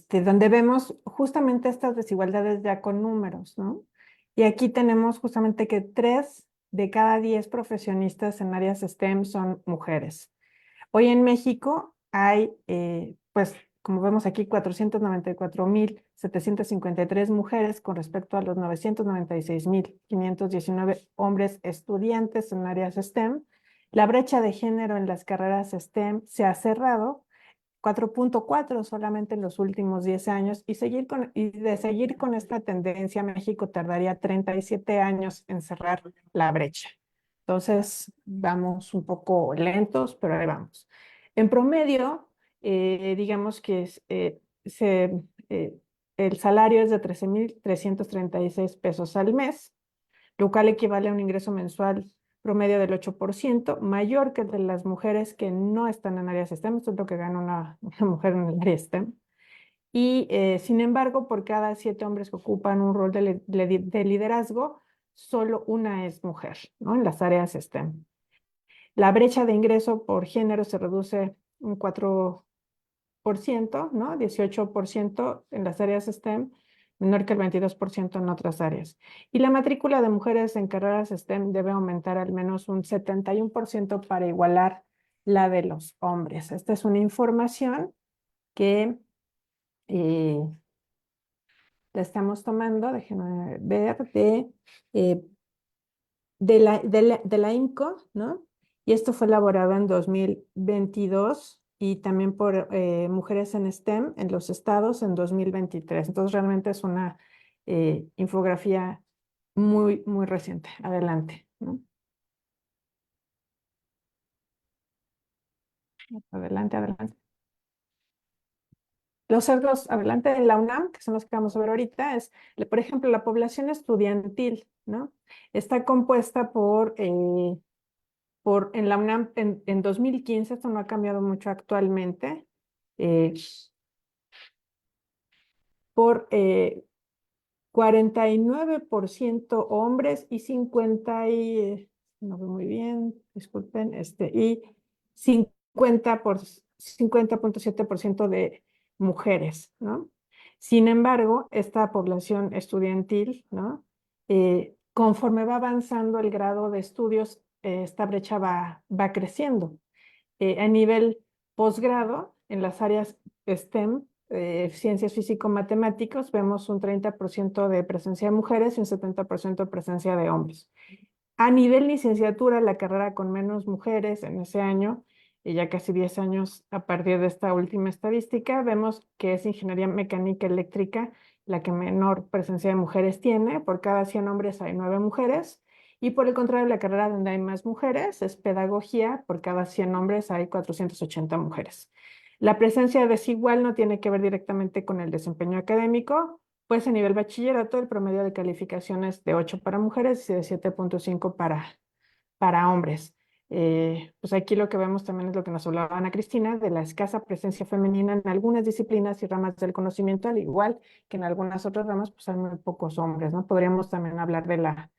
donde vemos justamente estas desigualdades ya con números, ¿no? Y aquí tenemos justamente que 3 de cada 10 profesionistas en áreas STEM son mujeres. Hoy en México hay, pues, como vemos aquí, 494,753 mujeres con respecto a los 996,519 hombres estudiantes en áreas STEM. La brecha de género en las carreras STEM se ha cerrado 4.4 solamente en los últimos 10 años y de seguir con esta tendencia, México tardaría 37 años en cerrar la brecha. Entonces, vamos un poco lentos, pero ahí vamos. En promedio, digamos que el salario es de 13,336 pesos al mes, lo cual equivale a un ingreso mensual promedio del 8%, mayor que el de las mujeres que no están en áreas STEM. Esto es lo que gana una mujer en el área STEM. Y sin embargo, por cada 7 hombres que ocupan un rol de liderazgo, solo una es mujer, ¿no? En las áreas STEM. La brecha de ingreso por género se reduce un 4%, ¿no? 18% en las áreas STEM, menor que el 22% en otras áreas. Y la matrícula de mujeres en carreras STEM debe aumentar al menos un 71% para igualar la de los hombres. Esta es una información que eh, la estamos tomando, déjenme ver, eh, de la INCO, ¿no? Y esto fue elaborado en 2022 y también por Mujeres en STEM en los estados en 2023. Entonces, realmente es una infografía muy, muy reciente. Adelante, ¿no? Adelante, adelante. Los cerdos, adelante, en la UNAM, que son los que vamos a ver ahorita, por ejemplo, la población estudiantil, ¿no? Está compuesta en la UNAM en 2015, esto no ha cambiado mucho actualmente, eh, por 49% hombres y 50 no veo muy bien, disculpen, y 50.7% de mujeres, ¿no? Sin embargo, esta población estudiantil, ¿no? Conforme va avanzando el grado de estudios, esta brecha va creciendo. A nivel posgrado, en las áreas STEM, ciencias físico-matemáticos, vemos un 30% de presencia de mujeres y un 70% de presencia de hombres. A nivel licenciatura, la carrera con menos mujeres en ese año, y ya casi 10 años a partir de esta última estadística, vemos que es ingeniería mecánica eléctrica la que menor presencia de mujeres tiene. Por cada 100 hombres hay 9 mujeres. Y por el contrario, la carrera donde hay más mujeres es pedagogía. Por cada 100 hombres hay 480 mujeres. La presencia desigual no tiene que ver directamente con el desempeño académico, pues a nivel bachillerato el promedio de calificaciones de 8 para mujeres y de 7.5 para hombres. Pues aquí lo que vemos también es lo que nos hablaba Ana Cristina, de la escasa presencia femenina en algunas disciplinas y ramas del conocimiento, al igual que en algunas otras ramas, pues hay muy pocos hombres, ¿no? Podríamos también hablar de la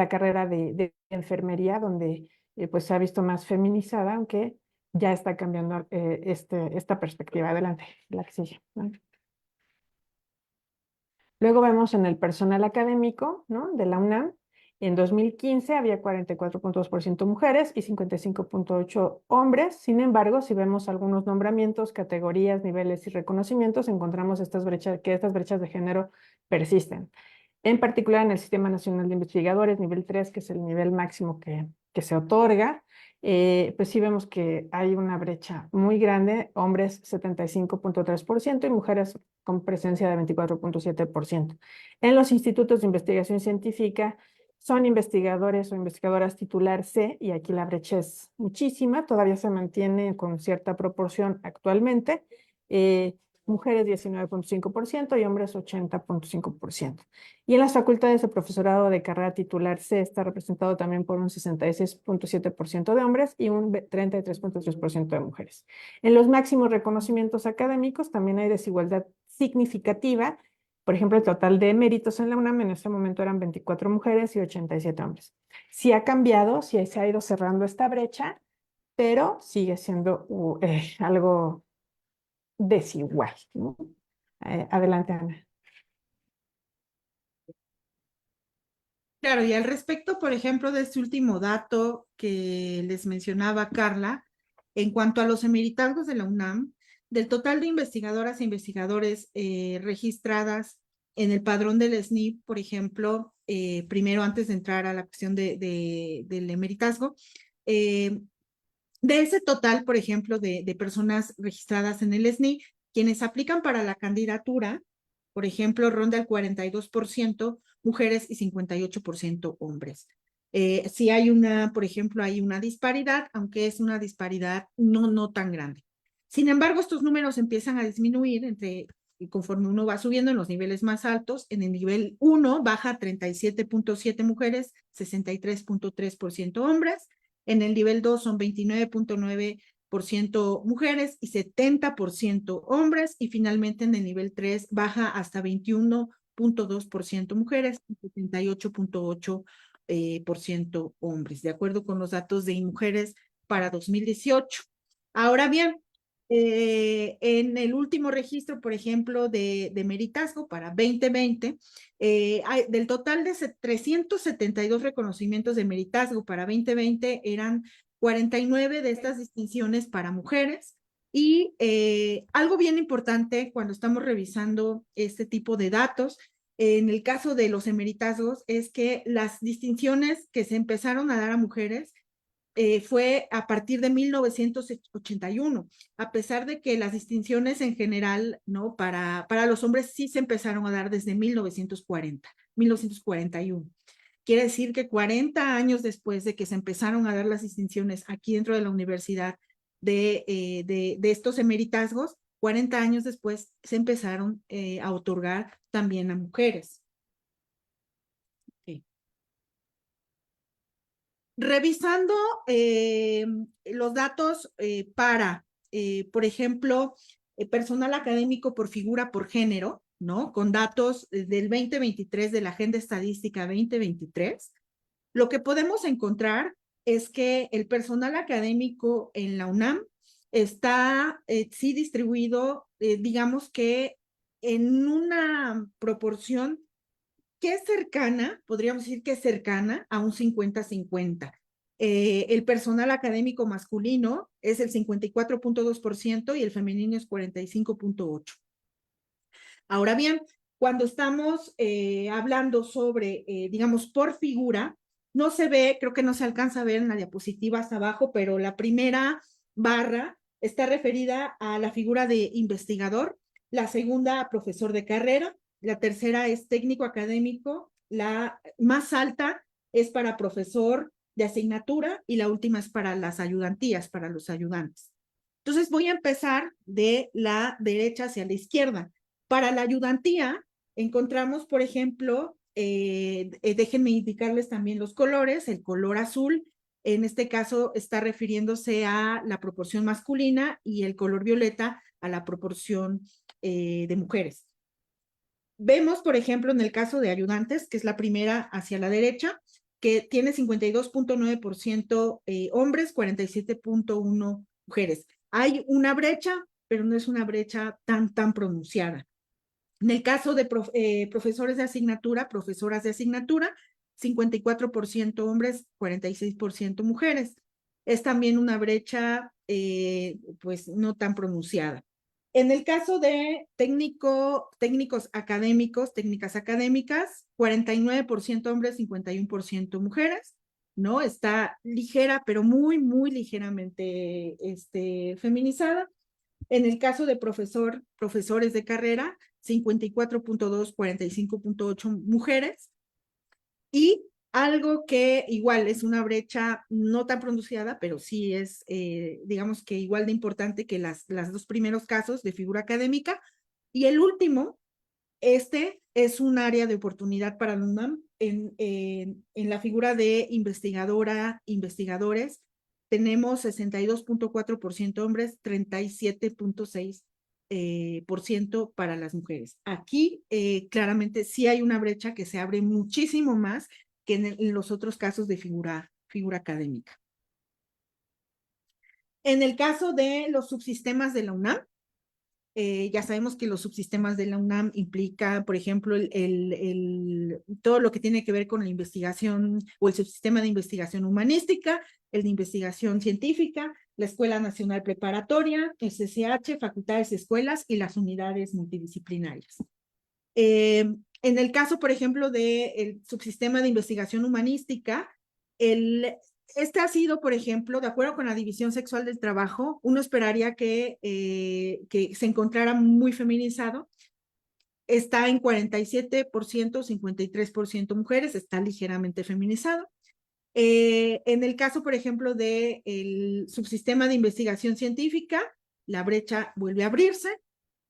carrera de enfermería, donde pues se ha visto más feminizada, aunque ya está cambiando esta perspectiva. Adelante, la que sigue, ¿no? Luego vemos en el personal académico, ¿no? De la UNAM. En 2015 había 44.2% mujeres y 55.8% hombres. Sin embargo, si vemos algunos nombramientos, categorías, niveles y reconocimientos, encontramos que estas brechas de género persisten. En particular en el Sistema Nacional de Investigadores, nivel 3, que es el nivel máximo que se otorga, pues sí vemos que hay una brecha muy grande, hombres 75.3% y mujeres con presencia de 24.7%. En los institutos de investigación científica son investigadores o investigadoras titular C, y aquí la brecha es muchísima, todavía se mantiene con cierta proporción actualmente, mujeres 19.5% y hombres 80.5%. Y en las facultades de profesorado de carrera titular C está representado también por un 66.7% de hombres y un 33.3% de mujeres. En los máximos reconocimientos académicos también hay desigualdad significativa. Por ejemplo, el total de méritos en la UNAM en este momento eran 24 mujeres y 87 hombres. Sí ha cambiado, sí se ha ido cerrando esta brecha, pero sigue siendo algo desigual, ¿no? Adelante, Ana. Claro, y al respecto, por ejemplo, de este último dato que les mencionaba Carla, en cuanto a los emeritazgos de la UNAM, del total de investigadoras e investigadores registradas en el padrón del SNI, por ejemplo, primero antes de entrar a la cuestión del emeritazgo, de ese total, por ejemplo, de personas registradas en el SNI, quienes aplican para la candidatura, por ejemplo, ronda el 42% mujeres y 58% hombres. Sí hay una, por ejemplo, hay una disparidad, aunque es una disparidad no tan grande. Sin embargo, estos números empiezan a disminuir conforme uno va subiendo en los niveles más altos. En el nivel 1 baja 37.7 mujeres, 63.3% hombres. En el nivel 2 son 29.9% mujeres y 70% hombres. Y finalmente en el nivel 3 baja hasta 21.2% mujeres y 78.8% hombres, de acuerdo con los datos de mujeres para 2018. Ahora bien, en el último registro, por ejemplo, de meritazgo para 2020, del total de 372 reconocimientos de meritazgo para 2020, eran 49 de estas distinciones para mujeres. Y algo bien importante cuando estamos revisando este tipo de datos, en el caso de los emeritazgos, es que las distinciones que se empezaron a dar a mujeres fue a partir de 1981, a pesar de que las distinciones en general, ¿no? Para los hombres sí se empezaron a dar desde 1941. Quiere decir que 40 años después de que se empezaron a dar las distinciones aquí dentro de la universidad de estos emeritazgos, 40 años después se empezaron a otorgar también a mujeres. Revisando los datos para, por ejemplo, personal académico por figura por género, ¿no? Con datos del 2023 de la Agenda Estadística 2023, lo que podemos encontrar es que el personal académico en la UNAM está sí distribuido, digamos que en una proporción que es cercana, podríamos decir que es cercana a un 50-50. El personal académico masculino es el 54.2% y el femenino es 45.8%. Ahora bien, cuando estamos hablando sobre, digamos, por figura, no se ve, creo que no se alcanza a ver en la diapositiva hasta abajo, pero la primera barra está referida a la figura de investigador, la segunda a profesor de carrera, la tercera es técnico académico, la más alta es para profesor de asignatura y la última es para las ayudantías, para los ayudantes. Entonces voy a empezar de la derecha hacia la izquierda. Para la ayudantía encontramos, por ejemplo, déjenme indicarles también los colores, el color azul, en este caso está refiriéndose a la proporción masculina y el color violeta a la proporción de mujeres. Vemos, por ejemplo, en el caso de ayudantes, que es la primera hacia la derecha, que tiene 52.9% hombres, 47.1% mujeres. Hay una brecha, pero no es una brecha tan pronunciada. En el caso de profesores de asignatura, profesoras de asignatura, 54% hombres, 46% mujeres. Es también una brecha, pues, no tan pronunciada. En el caso de técnicos académicos, técnicas académicas, 49% hombres, 51% mujeres, ¿no? Está ligera, pero muy ligeramente feminizada. En el caso de profesores de carrera, 54.2, 45.8 mujeres. Y algo que igual es una brecha no tan pronunciada, pero sí es, digamos que igual de importante que las dos primeros casos de figura académica. Y el último, es un área de oportunidad para la UNAM en la figura de investigadores. Tenemos 62.4% hombres, 37.6% para las mujeres. Aquí claramente sí hay una brecha que se abre muchísimo más que en los otros casos de figura académica. En el caso de los subsistemas de la UNAM, Ya sabemos que los subsistemas de la UNAM implica, por ejemplo, todo lo que tiene que ver con la investigación o el subsistema de investigación humanística, el de investigación científica, la Escuela Nacional Preparatoria, el CCH, facultades, escuelas y las unidades multidisciplinarias. En el caso, por ejemplo, del subsistema de investigación humanística, este ha sido, por ejemplo, de acuerdo con la división sexual del trabajo, uno esperaría que se encontrara muy feminizado. Está en 47%, 53% mujeres, está ligeramente feminizado. En el caso, por ejemplo, del subsistema de investigación científica, la brecha vuelve a abrirse,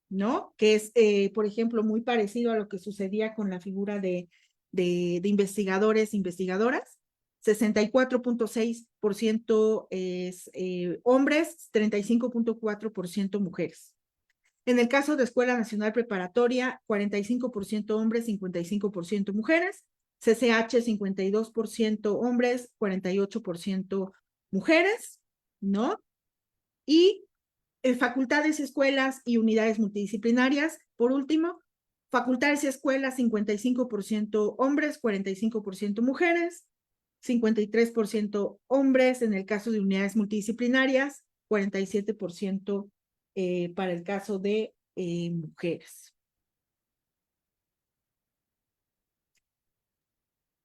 ¿no? Que es, por ejemplo, muy parecido a lo que sucedía con la figura de investigadores, investigadoras. 64.6% es hombres, 35.4% mujeres. En el caso de Escuela Nacional Preparatoria, 45% hombres, 55% mujeres. CCH, 52% hombres, 48% mujeres, ¿no? Y facultades, escuelas y unidades multidisciplinarias, por último, facultades y escuelas, 55% hombres, 45% mujeres, 53% hombres en el caso de unidades multidisciplinarias, 47% para el caso de mujeres.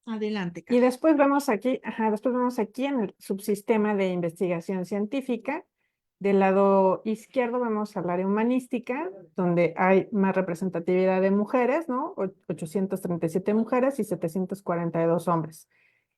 Adelante, Y Carla. después vemos aquí en el subsistema de investigación científica. Del lado izquierdo vemos al área humanística, donde hay más representatividad de mujeres, ¿no? 837 mujeres y 742 hombres.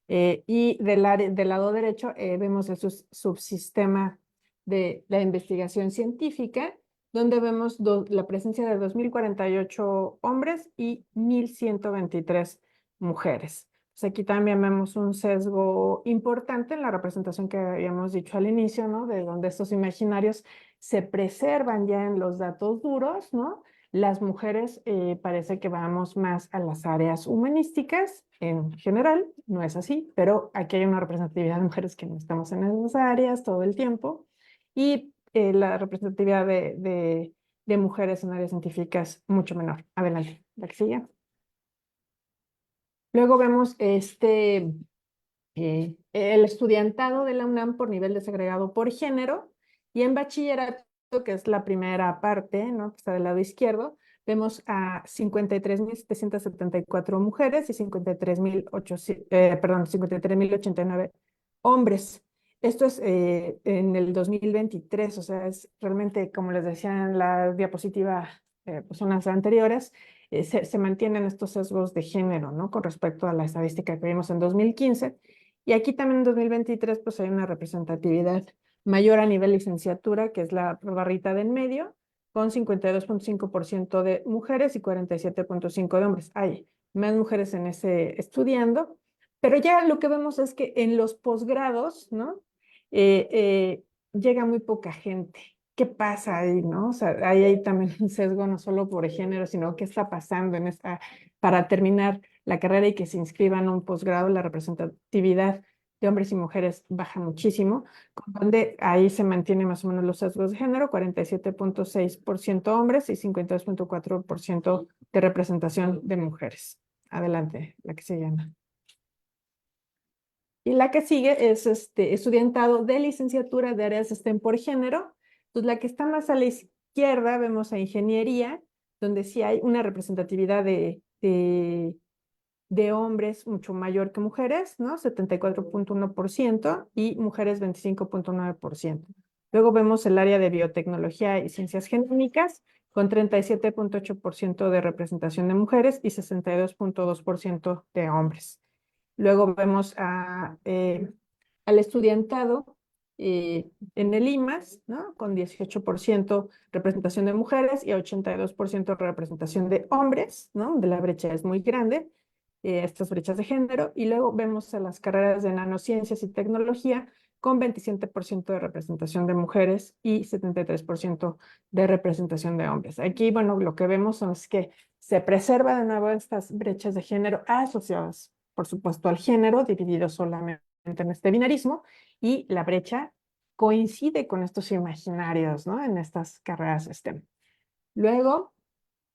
Y del lado derecho vemos el subsistema de la investigación científica, donde vemos la presencia de 2.048 hombres y 1.123 mujeres. Pues aquí también vemos un sesgo importante en la representación que habíamos dicho al inicio, ¿no? De donde estos imaginarios se preservan ya en los datos duros, ¿no? Las mujeres parece que vamos más a las áreas humanísticas en general, no es así, pero aquí hay una representatividad de mujeres que no estamos en esas áreas todo el tiempo y la representatividad de mujeres en áreas científicas mucho menor. Adelante, la que sigue. Luego vemos el estudiantado de la UNAM por nivel desagregado por género y en bachillerato, que es la primera parte, ¿no? Que está del lado izquierdo, vemos a 53.774 mujeres y 53.089 hombres. Esto es en el 2023, o sea, es realmente, como les decía en la diapositiva, pues unas anteriores, se mantienen estos sesgos de género, ¿no? Con respecto a la estadística que vimos en 2015. Y aquí también en 2023, pues hay una representatividad mayor a nivel licenciatura, que es la barrita de en medio, con 52.5% de mujeres y 47.5% de hombres. Hay más mujeres en ese estudiando, pero ya lo que vemos es que en los posgrados, ¿no? Llega muy poca gente. ¿Qué pasa ahí, no? O sea, ahí hay también un sesgo no solo por género, sino qué está pasando en para terminar la carrera y que se inscriban en un posgrado, la representatividad de hombres y mujeres baja muchísimo, donde ahí se mantiene más o menos los sesgos de género, 47.6% hombres y 52.4% de representación de mujeres. Adelante, la que se llama. Y la que sigue es estudiantado de licenciatura de áreas STEM por género. Entonces, la que está más a la izquierda vemos a ingeniería, donde sí hay una representatividad de hombres mucho mayor que mujeres, ¿no? 74.1% y mujeres 25.9%. Luego vemos el área de biotecnología y ciencias genómicas, con 37.8% de representación de mujeres y 62.2% de hombres. Luego vemos al estudiantado en el IMAS, ¿no? Con 18% representación de mujeres y 82% representación de hombres, ¿no? De la brecha es muy grande, estas brechas de género. Y luego vemos a las carreras de nanociencias y tecnología con 27% de representación de mujeres y 73% de representación de hombres. Aquí, bueno, lo que vemos es que se preserva de nuevo estas brechas de género asociadas, por supuesto, al género, dividido solamente en este binarismo, y la brecha coincide con estos imaginarios, ¿no? En estas carreras STEM. Luego,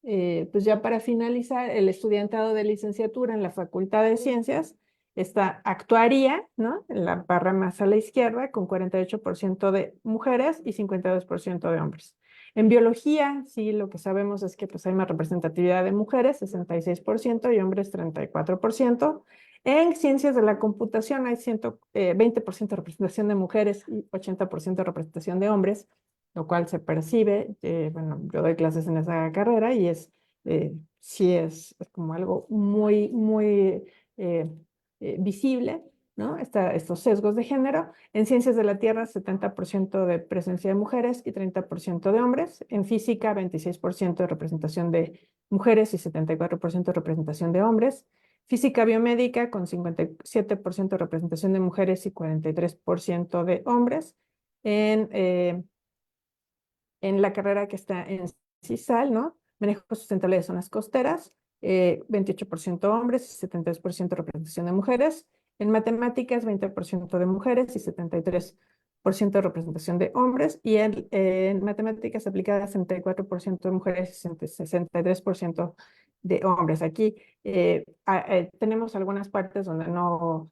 pues ya para finalizar, el estudiantado de licenciatura en la Facultad de Ciencias está actuaría, ¿no? En la barra más a la izquierda, con 48% de mujeres y 52% de hombres. En biología, sí, lo que sabemos es que pues, hay más representatividad de mujeres, 66%, y hombres, 34%. En ciencias de la computación hay 20% de representación de mujeres y 80% de representación de hombres, lo cual se percibe. Bueno, yo doy clases en esa carrera y sí es como algo muy, muy visible, ¿no? Estos sesgos de género. En ciencias de la Tierra, 70% de presencia de mujeres y 30% de hombres. En física, 26% de representación de mujeres y 74% de representación de hombres. Física biomédica, con 57% de representación de mujeres y 43% de hombres. En la carrera que está en CISAL, ¿no? Manejo sustentable de zonas costeras, 28% hombres y 72% representación de mujeres. En matemáticas, 20% de mujeres y 73% de representación de hombres. Y en matemáticas aplicadas, 64% de mujeres y 63% de hombres. Aquí tenemos algunas partes donde no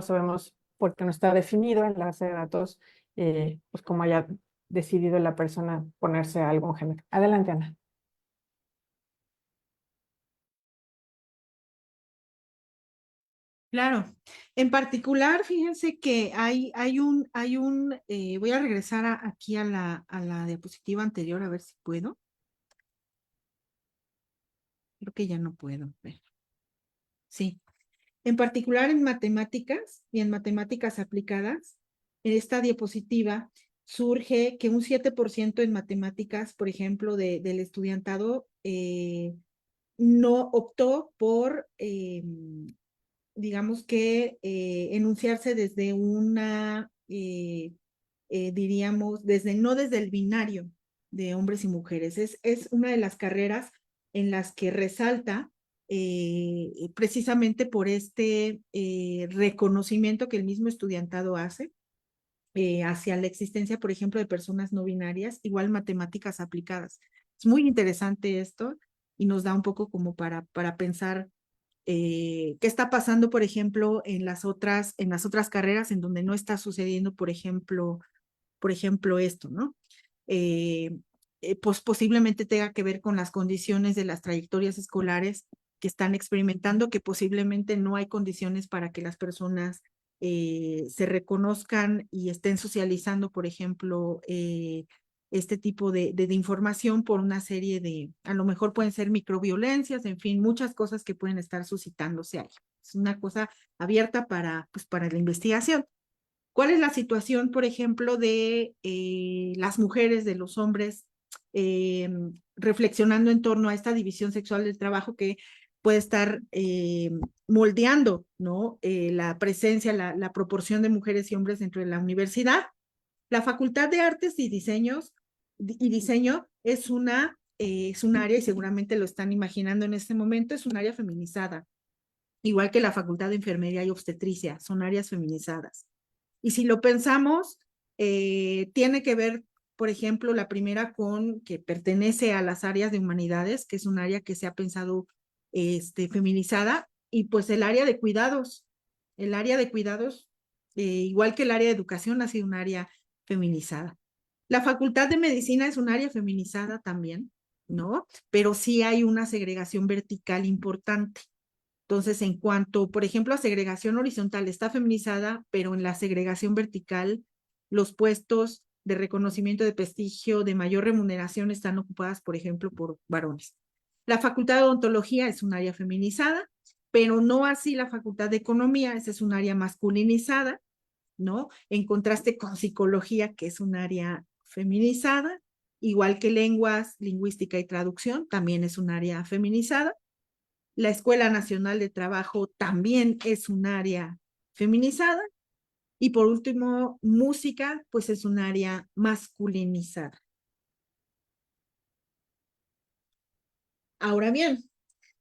sabemos por qué no está definido en la base de datos, pues como haya decidido la persona ponerse algún género. Adelante, Ana. Claro. En particular, fíjense que voy a regresar aquí a la diapositiva anterior, a ver si puedo. Creo que ya no puedo. Ver. Sí. En particular en matemáticas y en matemáticas aplicadas, en esta diapositiva surge que un 7% en matemáticas, por ejemplo, del estudiantado, no optó por, digamos que, enunciarse desde diríamos, no desde el binario de hombres y mujeres. Es una de las carreras en las que resalta precisamente por este reconocimiento que el mismo estudiantado hace hacia la existencia, por ejemplo, de personas no binarias, igual matemáticas aplicadas. Es muy interesante esto y nos da un poco como para pensar qué está pasando, por ejemplo, en las otras carreras en donde no está sucediendo, por ejemplo, esto, ¿no? Pues posiblemente tenga que ver con las condiciones de las trayectorias escolares que están experimentando, que posiblemente no hay condiciones para que las personas se reconozcan y estén socializando, por ejemplo, este tipo de información por una serie a lo mejor pueden ser microviolencias, en fin, muchas cosas que pueden estar suscitándose ahí. Es una cosa abierta para la investigación. ¿Cuál es la situación, por ejemplo, de las mujeres, de los hombres, reflexionando en torno a esta división sexual del trabajo que puede estar moldeando, ¿no? La presencia, la proporción de mujeres y hombres dentro de la universidad? La Facultad de Artes y Diseño es un área, y seguramente lo están imaginando en este momento, es un área feminizada, igual que la Facultad de Enfermería y Obstetricia, son áreas feminizadas. Y si lo pensamos, tiene que ver, por ejemplo, la primera con que pertenece a las áreas de humanidades, que es un área que se ha pensado feminizada, y pues el área de cuidados. El área de cuidados, igual que el área de educación, ha sido un área feminizada. La Facultad de Medicina es un área feminizada también, ¿no? Pero sí hay una segregación vertical importante. Entonces, en cuanto, por ejemplo, a segregación horizontal, está feminizada, pero en la segregación vertical, los puestos de reconocimiento de prestigio de mayor remuneración están ocupadas, por ejemplo, por varones. La Facultad de Odontología es un área feminizada, pero no así la Facultad de Economía, esa es un área masculinizada, ¿no? En contraste con Psicología, que es un área feminizada, igual que Lenguas, Lingüística y Traducción, también es un área feminizada. La Escuela Nacional de Trabajo también es un área feminizada. Y por último, música, pues es un área masculinizada. Ahora bien,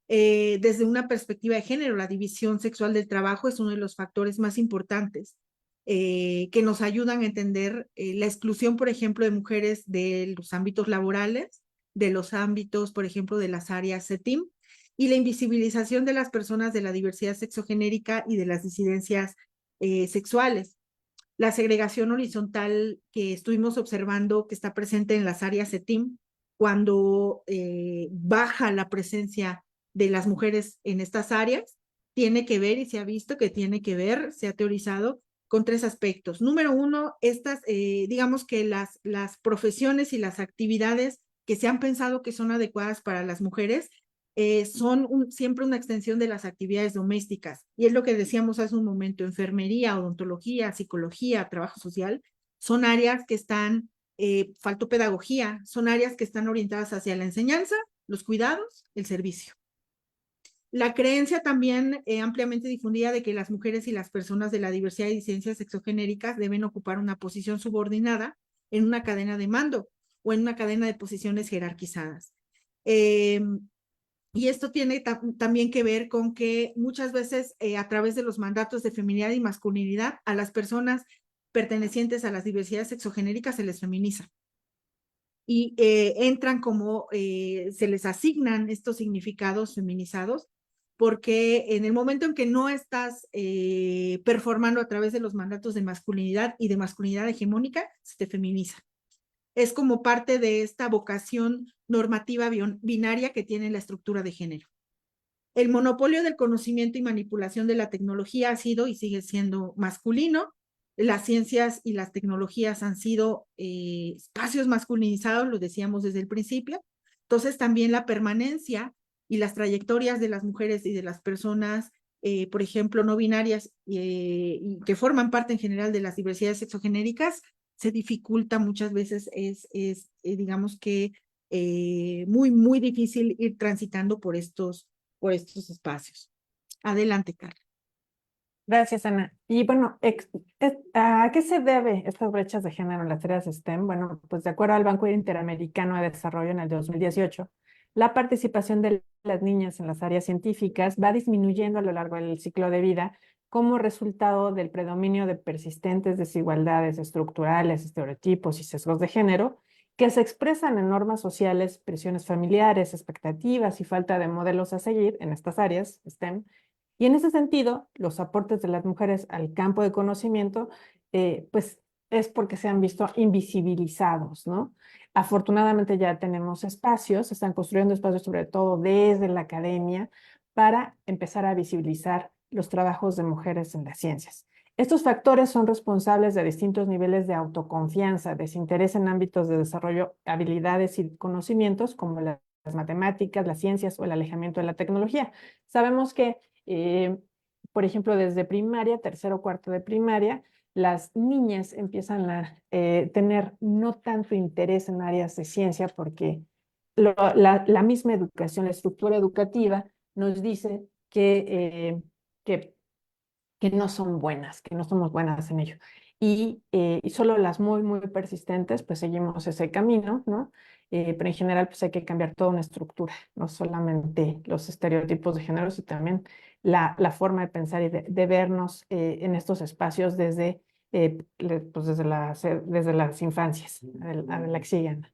desde una perspectiva de género, la división sexual del trabajo es uno de los factores más importantes que nos ayudan a entender la exclusión, por ejemplo, de mujeres de los ámbitos laborales, de los ámbitos, por ejemplo, de las áreas CETIM, y la invisibilización de las personas de la diversidad sexogenérica y de las disidencias sexuales. La segregación horizontal que estuvimos observando que está presente en las áreas CETIM, cuando baja la presencia de las mujeres en estas áreas, tiene que ver, y se ha visto que tiene que ver, se ha teorizado, con tres aspectos. Número uno, digamos que las profesiones y las actividades que se han pensado que son adecuadas para las mujeres son siempre una extensión de las actividades domésticas. Y es lo que decíamos hace un momento, enfermería, odontología, psicología, trabajo social, son áreas que están, faltó pedagogía, son áreas que están orientadas hacia la enseñanza, los cuidados, el servicio. La creencia también ampliamente difundida de que las mujeres y las personas de la diversidad y disidencias sexogenéricas deben ocupar una posición subordinada en una cadena de mando o en una cadena de posiciones jerarquizadas. Y esto tiene también que ver con que muchas veces a través de los mandatos de feminidad y masculinidad a las personas pertenecientes a las diversidades sexogenéricas se les feminiza. Y entran como, se les asignan estos significados feminizados, porque en el momento en que no estás performando a través de los mandatos de masculinidad y de masculinidad hegemónica, se te feminiza. Es como parte de esta vocación normativa binaria que tiene la estructura de género. El monopolio del conocimiento y manipulación de la tecnología ha sido y sigue siendo masculino. Las ciencias y las tecnologías han sido espacios masculinizados, lo decíamos desde el principio. Entonces también la permanencia y las trayectorias de las mujeres y de las personas, por ejemplo, no binarias y que forman parte en general de las diversidades sexogenéricas, se dificulta muchas veces, digamos que muy, muy difícil ir transitando por estos espacios. Adelante, Carla. Gracias, Ana. Y bueno, ¿a qué se debe estas brechas de género en las áreas STEM? Bueno, pues de acuerdo al Banco Interamericano de Desarrollo en el 2018, la participación de las niñas en las áreas científicas va disminuyendo a lo largo del ciclo de vida como resultado del predominio de persistentes desigualdades estructurales, estereotipos y sesgos de género que se expresan en normas sociales, presiones familiares, expectativas y falta de modelos a seguir en estas áreas STEM. Y en ese sentido, los aportes de las mujeres al campo de conocimiento, pues es porque se han visto invisibilizados, ¿no? Afortunadamente ya tenemos espacios, se están construyendo espacios sobre todo desde la academia para empezar a visibilizar los trabajos de mujeres en las ciencias. Estos factores son responsables de distintos niveles de autoconfianza, desinterés en ámbitos de desarrollo, habilidades y conocimientos como las matemáticas, las ciencias o el alejamiento de la tecnología. Sabemos que por ejemplo, desde primaria, tercero o cuarto de primaria, las niñas empiezan a tener no tanto interés en áreas de ciencia porque la misma educación, la estructura educativa nos dice que no son buenas, que no somos buenas en ello. Y solo las muy, muy persistentes, pues seguimos ese camino, ¿no? Pero en general, pues hay que cambiar toda una estructura, no solamente los estereotipos de género, sino también la forma de pensar y de vernos en estos espacios pues desde las infancias. A la que siguen.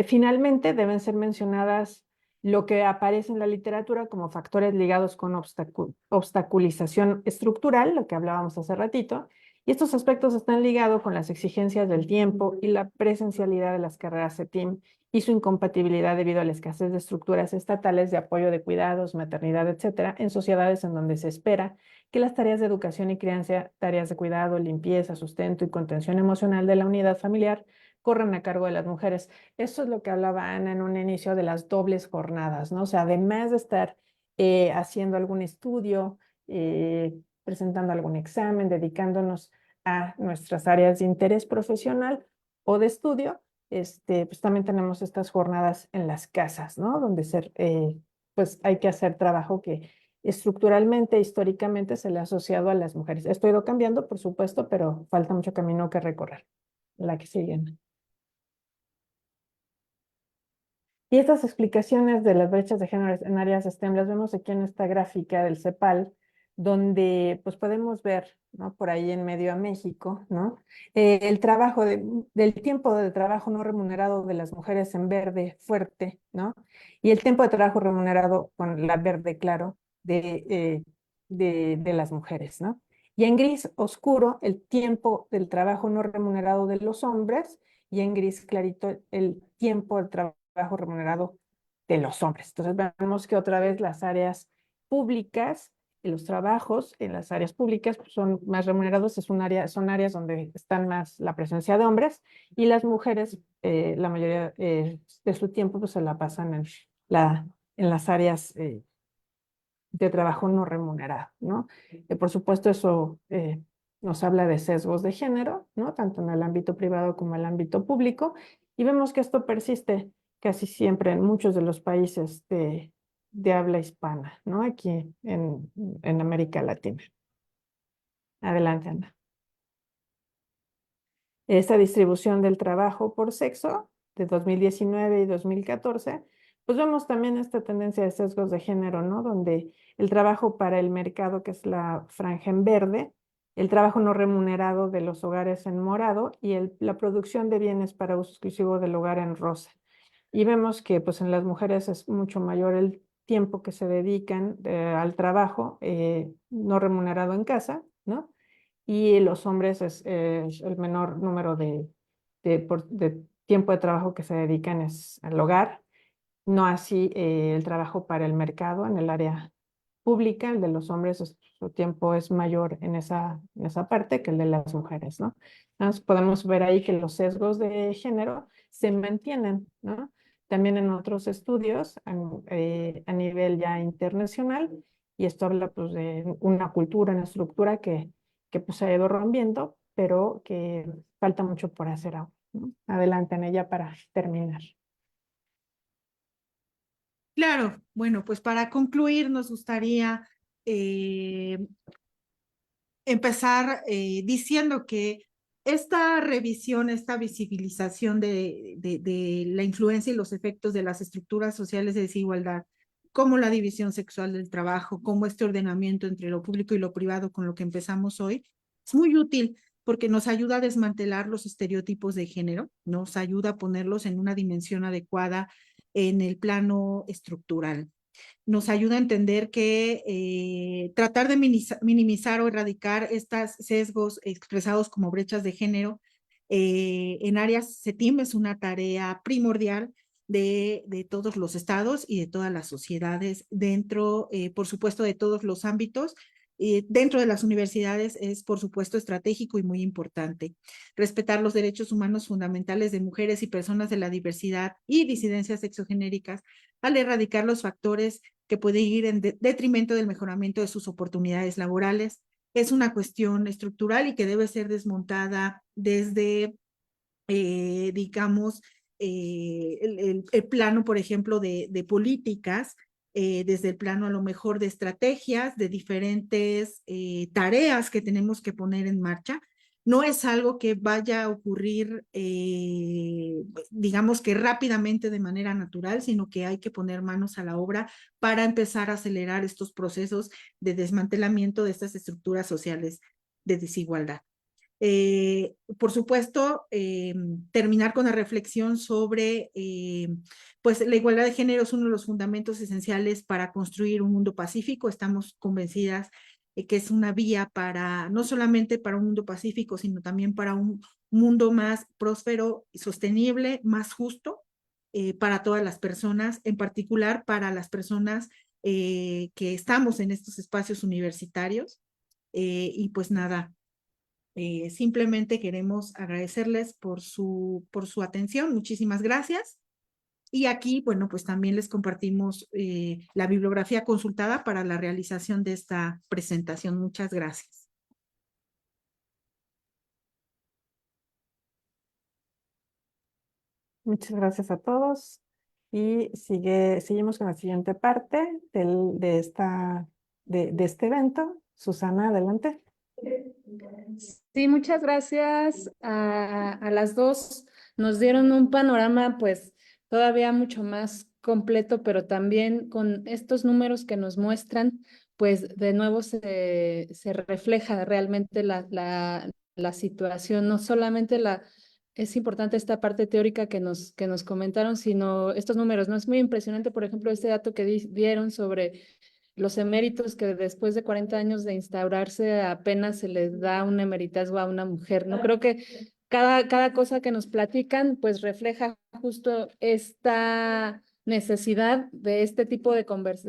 Finalmente, deben ser mencionadas lo que aparece en la literatura como factores ligados con obstaculización estructural, lo que hablábamos hace ratito, y estos aspectos están ligados con las exigencias del tiempo y la presencialidad de las carreras CETIM y su incompatibilidad debido a la escasez de estructuras estatales de apoyo de cuidados, maternidad, etcétera, en sociedades en donde se espera que las tareas de educación y crianza, tareas de cuidado, limpieza, sustento y contención emocional de la unidad familiar corran a cargo de las mujeres. Eso es lo que hablaba Ana en un inicio de las dobles jornadas, ¿no? O sea, además de estar haciendo algún estudio, presentando algún examen, dedicándonos a nuestras áreas de interés profesional o de estudio, pues también tenemos estas jornadas en las casas, ¿no? Donde pues hay que hacer trabajo que estructuralmente, históricamente se le ha asociado a las mujeres. Esto ha ido cambiando, por supuesto, pero falta mucho camino que recorrer. La que siguen. Y estas explicaciones de las brechas de género en áreas STEM las vemos aquí en esta gráfica del CEPAL, donde pues podemos ver, ¿no? Por ahí en medio a México, ¿no? El trabajo del tiempo de trabajo no remunerado de las mujeres en verde fuerte, ¿no? Y el tiempo de trabajo remunerado con la verde claro de las mujeres, ¿no? Y en gris oscuro, el tiempo del trabajo no remunerado de los hombres, y en gris clarito, el tiempo del trabajo remunerado de los hombres. Entonces vemos que otra vez las áreas públicas, los trabajos en las áreas públicas pues, son más remunerados, son áreas donde están más la presencia de hombres, y las mujeres, la mayoría de su tiempo pues, se la pasan en las áreas de trabajo no remunerado, ¿no? Por supuesto, eso nos habla de sesgos de género, ¿no? Tanto en el ámbito privado como en el ámbito público, y vemos que esto persiste casi siempre en muchos de los países de habla hispana, ¿no? Aquí en América Latina. Adelante, Ana. Esta distribución del trabajo por sexo de 2019 y 2014, pues vemos también esta tendencia de sesgos de género, ¿no? Donde el trabajo para el mercado, que es la franja en verde, el trabajo no remunerado de los hogares en morado y la producción de bienes para uso exclusivo del hogar en rosa. Y vemos que pues en las mujeres es mucho mayor el tiempo que se dedican al trabajo no remunerado en casa, ¿no? Y los hombres es el menor número de tiempo de trabajo que se dedican es al hogar, no así el trabajo para el mercado en el área pública, el de los hombres su tiempo es mayor en esa parte que el de las mujeres, ¿no? Entonces podemos ver ahí que los sesgos de género se mantienen, ¿no? También en otros estudios a nivel ya internacional, y esto habla pues de una cultura, una estructura que pues se ha ido rompiendo, pero que falta mucho por hacer aún, ¿no? Adelante en ella para terminar. Claro, bueno, pues para concluir nos gustaría empezar diciendo que esta revisión, esta visibilización de la influencia y los efectos de las estructuras sociales de desigualdad, como la división sexual del trabajo, como este ordenamiento entre lo público y lo privado con lo que empezamos hoy, es muy útil porque nos ayuda a desmantelar los estereotipos de género, nos ayuda a ponerlos en una dimensión adecuada en el plano estructural. Nos ayuda a entender que tratar de minimizar o erradicar estos sesgos expresados como brechas de género en áreas CETIM es una tarea primordial de todos los estados y de todas las sociedades dentro, por supuesto, de todos los ámbitos. Dentro de las universidades es, por supuesto, estratégico y muy importante. Respetar los derechos humanos fundamentales de mujeres y personas de la diversidad y disidencias sexogenéricas al erradicar los factores que pueden ir en detrimento del mejoramiento de sus oportunidades laborales. Es una cuestión estructural y que debe ser desmontada desde, digamos, el plano, por ejemplo, de políticas, desde el plano a lo mejor de estrategias, de diferentes tareas que tenemos que poner en marcha. No es algo que vaya a ocurrir, digamos que rápidamente de manera natural, sino que hay que poner manos a la obra para empezar a acelerar estos procesos de desmantelamiento de estas estructuras sociales de desigualdad. Por supuesto, terminar con la reflexión sobre, pues la igualdad de género es uno de los fundamentos esenciales para construir un mundo pacífico. Estamos convencidas que es una vía para, no solamente para un mundo pacífico, sino también para un mundo más próspero y sostenible, más justo para todas las personas, en particular para las personas que estamos en estos espacios universitarios. Y pues nada, simplemente queremos agradecerles por su atención. Muchísimas gracias. Y aquí, bueno, pues también les compartimos la bibliografía consultada para la realización de esta presentación. Muchas gracias. Muchas gracias a todos. Y seguimos con la siguiente parte de este evento. Susana, adelante. Sí, muchas gracias a las dos. Nos dieron un panorama pues todavía mucho más completo, pero también con estos números que nos muestran pues de nuevo se refleja realmente la situación, no solamente es importante esta parte teórica que nos comentaron, sino estos números, ¿no? Es muy impresionante, por ejemplo, este dato que dieron sobre los eméritos que después de 40 años de instaurarse apenas se les da un emeritazgo a una mujer, ¿no? Creo que cada cosa que nos platican pues refleja justo esta necesidad de este tipo de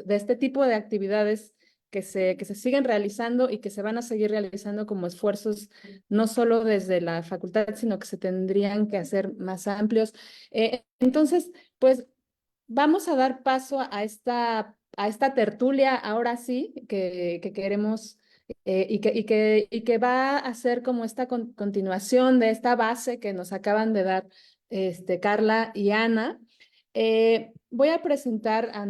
este tipo de actividades que se siguen realizando y que se van a seguir realizando como esfuerzos, no solo desde la facultad, sino que se tendrían que hacer más amplios. Entonces, pues vamos a dar paso a esta tertulia ahora sí que queremos y que va a ser como esta continuación de esta base que nos acaban de dar Carla y Ana. Voy a presentar a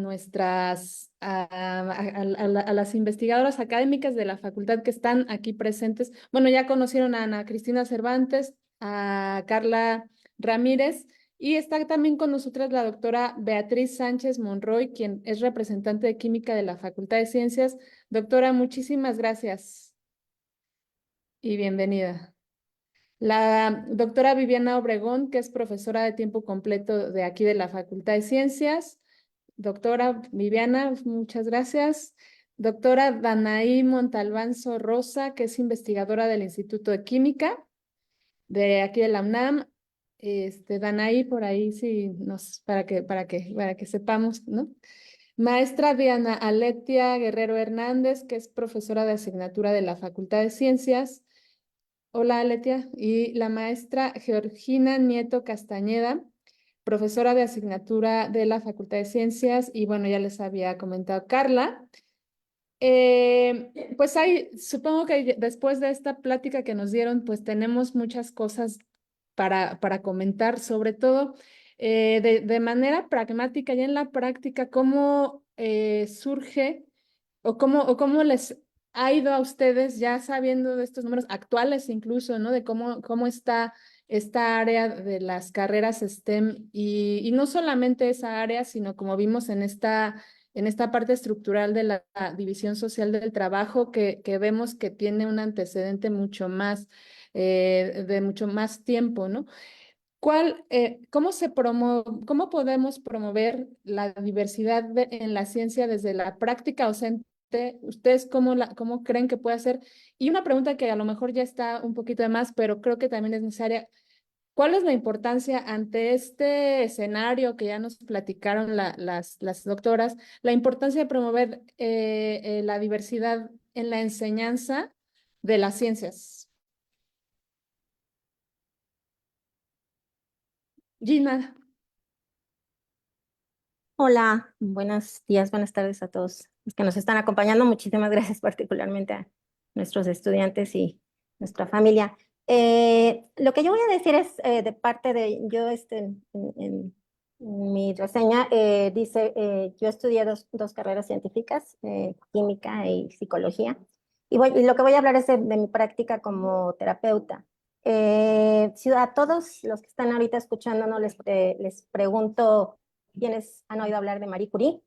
a las investigadoras académicas de la facultad que están aquí presentes. Bueno, ya conocieron a Ana Cristina Cervantes, a Carla Ramírez. Y está también con nosotras la doctora Beatriz Sánchez Monroy, quien es representante de Química de la Facultad de Ciencias. Doctora, muchísimas gracias y bienvenida. La doctora Viviana Obregón, que es profesora de tiempo completo de aquí de la Facultad de Ciencias. Doctora Viviana, muchas gracias. Doctora Danaí Montalbanzo Rosa, que es investigadora del Instituto de Química de aquí de la UNAM. Danaí, por ahí sí para que sepamos, ¿no? Maestra Diana Aletia Guerrero Hernández, que es profesora de asignatura de la Facultad de Ciencias. Hola, Aletia. Y la maestra Georgina Nieto Castañeda, profesora de asignatura de la Facultad de Ciencias. Y bueno, ya les había comentado Carla. Pues supongo que después de esta plática que nos dieron, pues tenemos muchas cosas para comentar, sobre todo de manera pragmática y en la práctica, cómo surge o cómo les ha ido a ustedes ya sabiendo de estos números actuales incluso, ¿no? De cómo está esta área de las carreras STEM y no solamente esa área, sino como vimos en esta parte estructural de la división social del trabajo que vemos que tiene un antecedente mucho más, de mucho más tiempo, ¿no? ¿Cómo podemos promover la diversidad en la ciencia desde la práctica docente? ¿Ustedes cómo creen que puede ser? Y una pregunta que a lo mejor ya está un poquito de más, pero creo que también es necesaria. ¿Cuál es la importancia ante este escenario que ya nos platicaron las doctoras, la importancia de promover la diversidad en la enseñanza de las ciencias? Gina. Hola, buenos días, buenas tardes a todos los que nos están acompañando. Muchísimas gracias particularmente a nuestros estudiantes y nuestra familia. Lo que yo voy a decir es de parte de, yo en mi reseña dice, yo estudié dos carreras científicas, química y psicología, y lo que voy a hablar es de mi práctica como terapeuta. A todos los que están ahorita escuchándonos les pregunto, ¿quiénes han oído hablar de Marie Curie?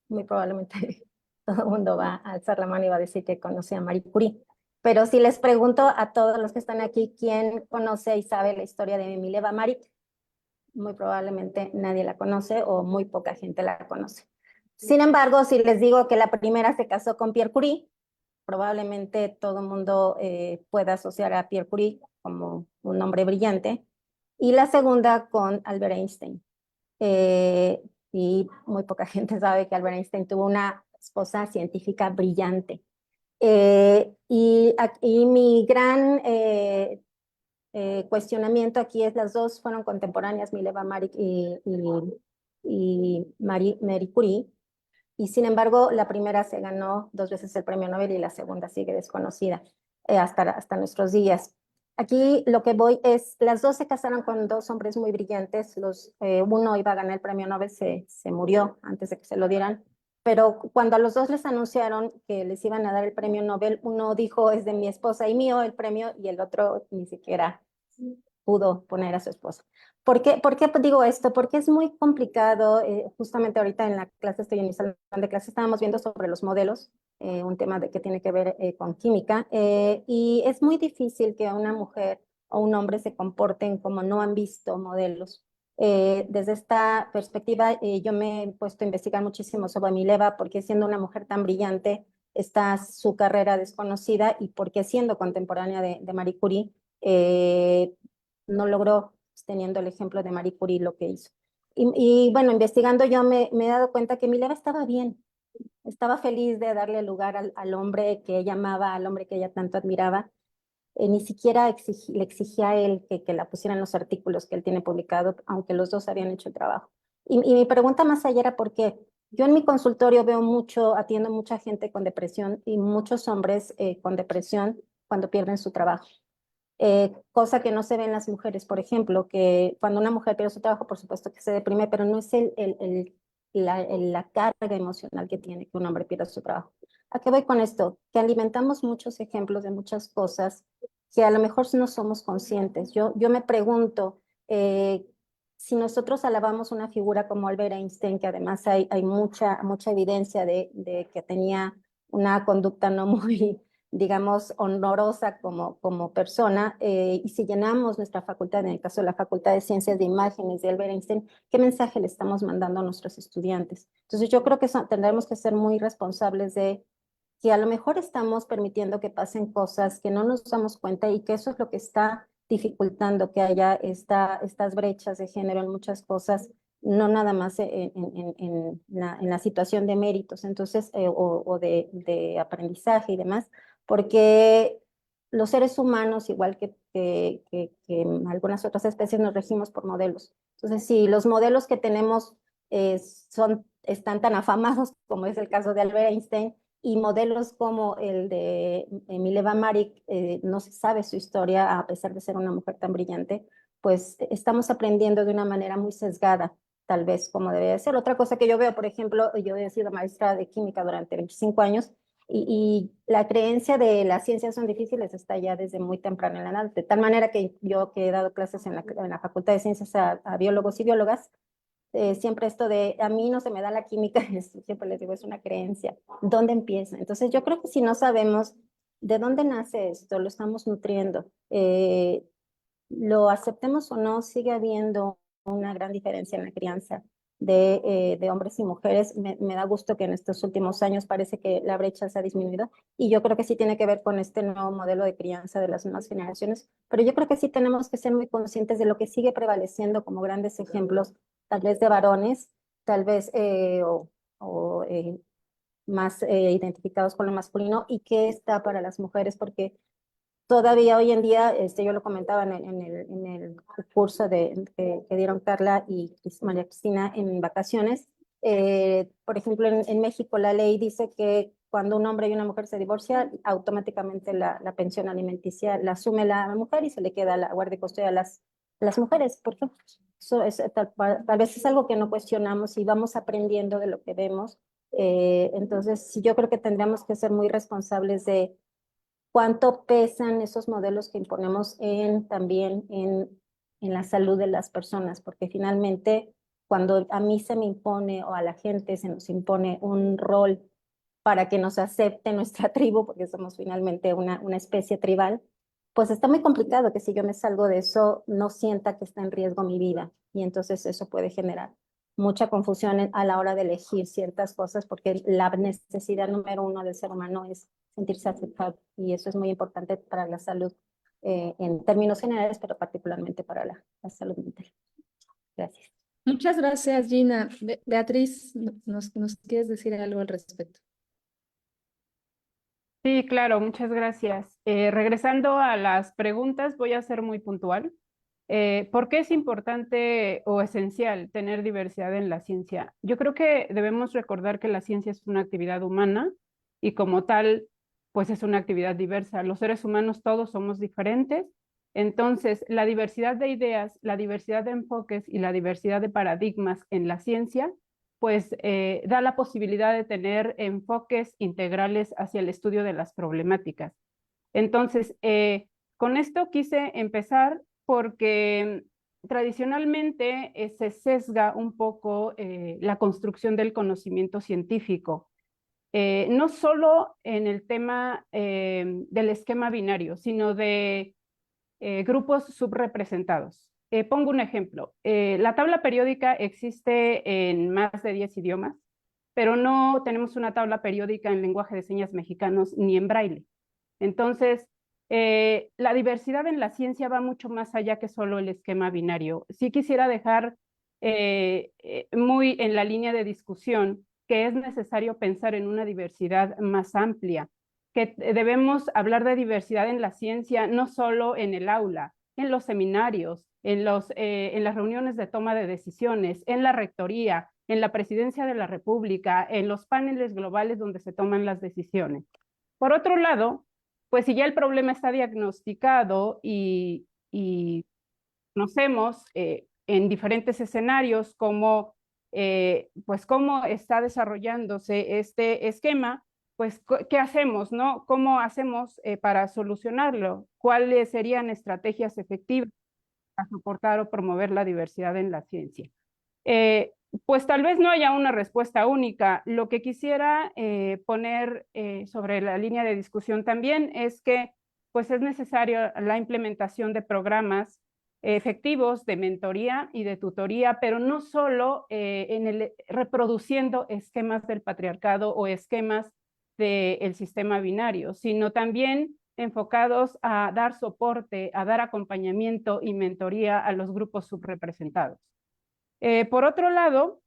Muy probablemente todo el mundo va a alzar la mano y va a decir que conoce a Marie Curie. Pero si les pregunto a todos los que están aquí, ¿quién conoce y sabe la historia de Mileva Maric? Muy probablemente nadie la conoce o muy poca gente la conoce. Sin embargo, si les digo que la primera se casó con Pierre Curie, probablemente todo el mundo pueda asociar a Pierre Curie como un hombre brillante, y la segunda con Albert Einstein. Y muy poca gente sabe que Albert Einstein tuvo una esposa científica brillante. Y mi gran cuestionamiento aquí es, las dos fueron contemporáneas, Mileva Maric y Marie Curie, y sin embargo la primera se ganó 2 veces el premio Nobel y la segunda sigue desconocida hasta nuestros días. Aquí lo que voy es, las dos se casaron con dos hombres muy brillantes. Uno iba a ganar el premio Nobel, se murió antes de que se lo dieran, pero cuando a los dos les anunciaron que les iban a dar el premio Nobel, uno dijo, es de mi esposa y mío el premio, y el otro ni siquiera pudo poner a su esposa. ¿Por qué digo esto? Porque es muy complicado. Justamente ahorita en la clase, estoy en mi salón de clase, estábamos viendo sobre los modelos un tema que tiene que ver con química, y es muy difícil que una mujer o un hombre se comporten como no han visto modelos. Desde esta perspectiva, yo me he puesto a investigar muchísimo sobre Mileva, porque siendo una mujer tan brillante, está su carrera desconocida y porque siendo contemporánea de Marie Curie, no logró, teniendo el ejemplo de Marie Curie, lo que hizo. Y bueno, investigando yo me he dado cuenta que Mileva estaba bien, estaba feliz de darle lugar al hombre que ella amaba, al hombre que ella tanto admiraba. Ni siquiera le exigía a él que la pusiera en los artículos que él tiene publicado, aunque los dos habían hecho el trabajo. Y mi pregunta más allá era por qué. Yo en mi consultorio veo mucho, atiendo mucha gente con depresión y muchos hombres con depresión cuando pierden su trabajo. Cosa que no se ve en las mujeres, por ejemplo, que cuando una mujer pierde su trabajo, por supuesto que se deprime, pero no es la carga emocional que tiene que un hombre pierda su trabajo. ¿A qué voy con esto? Que alimentamos muchos ejemplos de muchas cosas que a lo mejor no somos conscientes. Yo me pregunto, si nosotros alabamos una figura como Albert Einstein, que además hay mucha evidencia de que tenía una conducta no muy digamos, honorosa como persona, y si llenamos nuestra facultad, en el caso de la Facultad de Ciencias de Imágenes de Albert Einstein, ¿qué mensaje le estamos mandando a nuestros estudiantes? Entonces yo creo que tendremos que ser muy responsables de que a lo mejor estamos permitiendo que pasen cosas que no nos damos cuenta y que eso es lo que está dificultando que haya estas brechas de género en muchas cosas, no nada más en la situación de méritos, entonces, o de aprendizaje y demás, porque los seres humanos, igual que algunas otras especies, nos regimos por modelos. Entonces, si los modelos que tenemos están tan afamados, como es el caso de Albert Einstein, y modelos como el de Mileva Maric, no se sabe su historia, a pesar de ser una mujer tan brillante, pues estamos aprendiendo de una manera muy sesgada, tal vez como debe ser. Otra cosa que yo veo, por ejemplo, yo he sido maestra de química durante 25 años, y la creencia de las ciencias son difíciles está ya desde muy temprano en la edad, de tal manera que yo que he dado clases en la Facultad de Ciencias a biólogos y biólogas, siempre esto de a mí no se me da la química, siempre les digo, es una creencia. ¿Dónde empieza? Entonces yo creo que si no sabemos de dónde nace esto, lo estamos nutriendo, lo aceptemos o no, sigue habiendo una gran diferencia en la crianza de hombres y mujeres. Me da gusto que en estos últimos años parece que la brecha se ha disminuido y yo creo que sí tiene que ver con este nuevo modelo de crianza de las nuevas generaciones, pero yo creo que sí tenemos que ser muy conscientes de lo que sigue prevaleciendo como grandes ejemplos, tal vez de varones, tal vez más identificados con lo masculino y qué está para las mujeres, porque todavía hoy en día, yo lo comentaba en el curso que dieron Carla y María Cristina en vacaciones. Por ejemplo, en México la ley dice que cuando un hombre y una mujer se divorcian, automáticamente la pensión alimenticia la asume la mujer y se le queda la guardia y custodia a las mujeres. Por ejemplo, eso es, tal vez es algo que no cuestionamos y vamos aprendiendo de lo que vemos. Entonces, yo creo que tendríamos que ser muy responsables de cuánto pesan esos modelos que imponemos también en la salud de las personas, porque finalmente cuando a mí se me impone o a la gente se nos impone un rol para que nos acepte nuestra tribu, porque somos finalmente una especie tribal, pues está muy complicado que si yo me salgo de eso no sienta que está en riesgo mi vida y entonces eso puede generar mucha confusión a la hora de elegir ciertas cosas porque la necesidad número uno del ser humano es sentirse aceptado y eso es muy importante para la salud en términos generales, pero particularmente para la salud mental. Gracias. Muchas gracias, Gina. Beatriz, ¿nos quieres decir algo al respecto? Sí, claro, muchas gracias. Regresando a las preguntas, voy a ser muy puntual. ¿Por qué es importante o esencial tener diversidad en la ciencia? Yo creo que debemos recordar que la ciencia es una actividad humana y como tal, pues es una actividad diversa. Los seres humanos todos somos diferentes. Entonces, la diversidad de ideas, la diversidad de enfoques y la diversidad de paradigmas en la ciencia pues da la posibilidad de tener enfoques integrales hacia el estudio de las problemáticas. Entonces, con esto quise empezar porque tradicionalmente se sesga un poco la construcción del conocimiento científico. no solo en el tema del esquema binario, sino de grupos subrepresentados. Pongo un ejemplo. La tabla periódica existe en más de 10 idiomas, pero no tenemos una tabla periódica en lenguaje de señas mexicanos ni en braille. Entonces, la diversidad en la ciencia va mucho más allá que solo el esquema binario. Sí quisiera dejar muy en la línea de discusión que es necesario pensar en una diversidad más amplia, que debemos hablar de diversidad en la ciencia no solo en el aula, en los seminarios, en las reuniones de toma de decisiones, en la rectoría, en la presidencia de la República, en los paneles globales donde se toman las decisiones. Por otro lado, pues si ya el problema está diagnosticado y conocemos en diferentes escenarios pues cómo está desarrollándose este esquema, pues ¿qué hacemos, no? ¿Cómo hacemos para solucionarlo? ¿Cuáles serían estrategias efectivas para soportar o promover la diversidad en la ciencia? Pues tal vez no haya una respuesta única. Lo que quisiera poner sobre la línea de discusión también es que pues es necesario la implementación de programas efectivos de mentoría y de tutoría, pero no solo reproduciendo esquemas del patriarcado o esquemas del sistema binario, sino también enfocados a dar soporte, a dar acompañamiento y mentoría a los grupos subrepresentados. Por otro lado,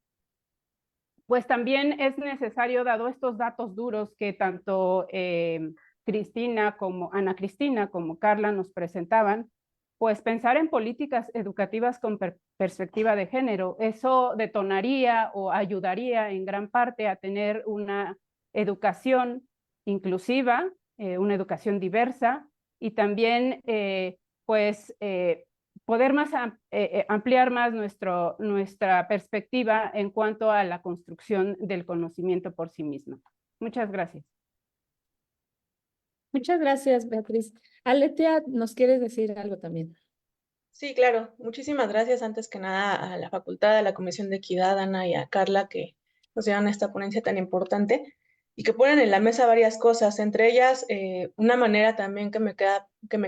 pues también es necesario, dado estos datos duros que tanto Ana Cristina como Carla nos presentaban, pues pensar en políticas educativas con perspectiva de género. Eso detonaría o ayudaría en gran parte a tener una educación inclusiva, una educación diversa y también pues poder ampliar más nuestra perspectiva en cuanto a la construcción del conocimiento por sí mismo. Muchas gracias. Muchas gracias, Beatriz. Aletia, ¿nos quieres decir algo también? Sí, claro. Muchísimas gracias antes que nada a la facultad, a la Comisión de Equidad, Ana y a Carla, que nos dieron esta ponencia tan importante y que ponen en la mesa varias cosas, entre ellas una manera también que me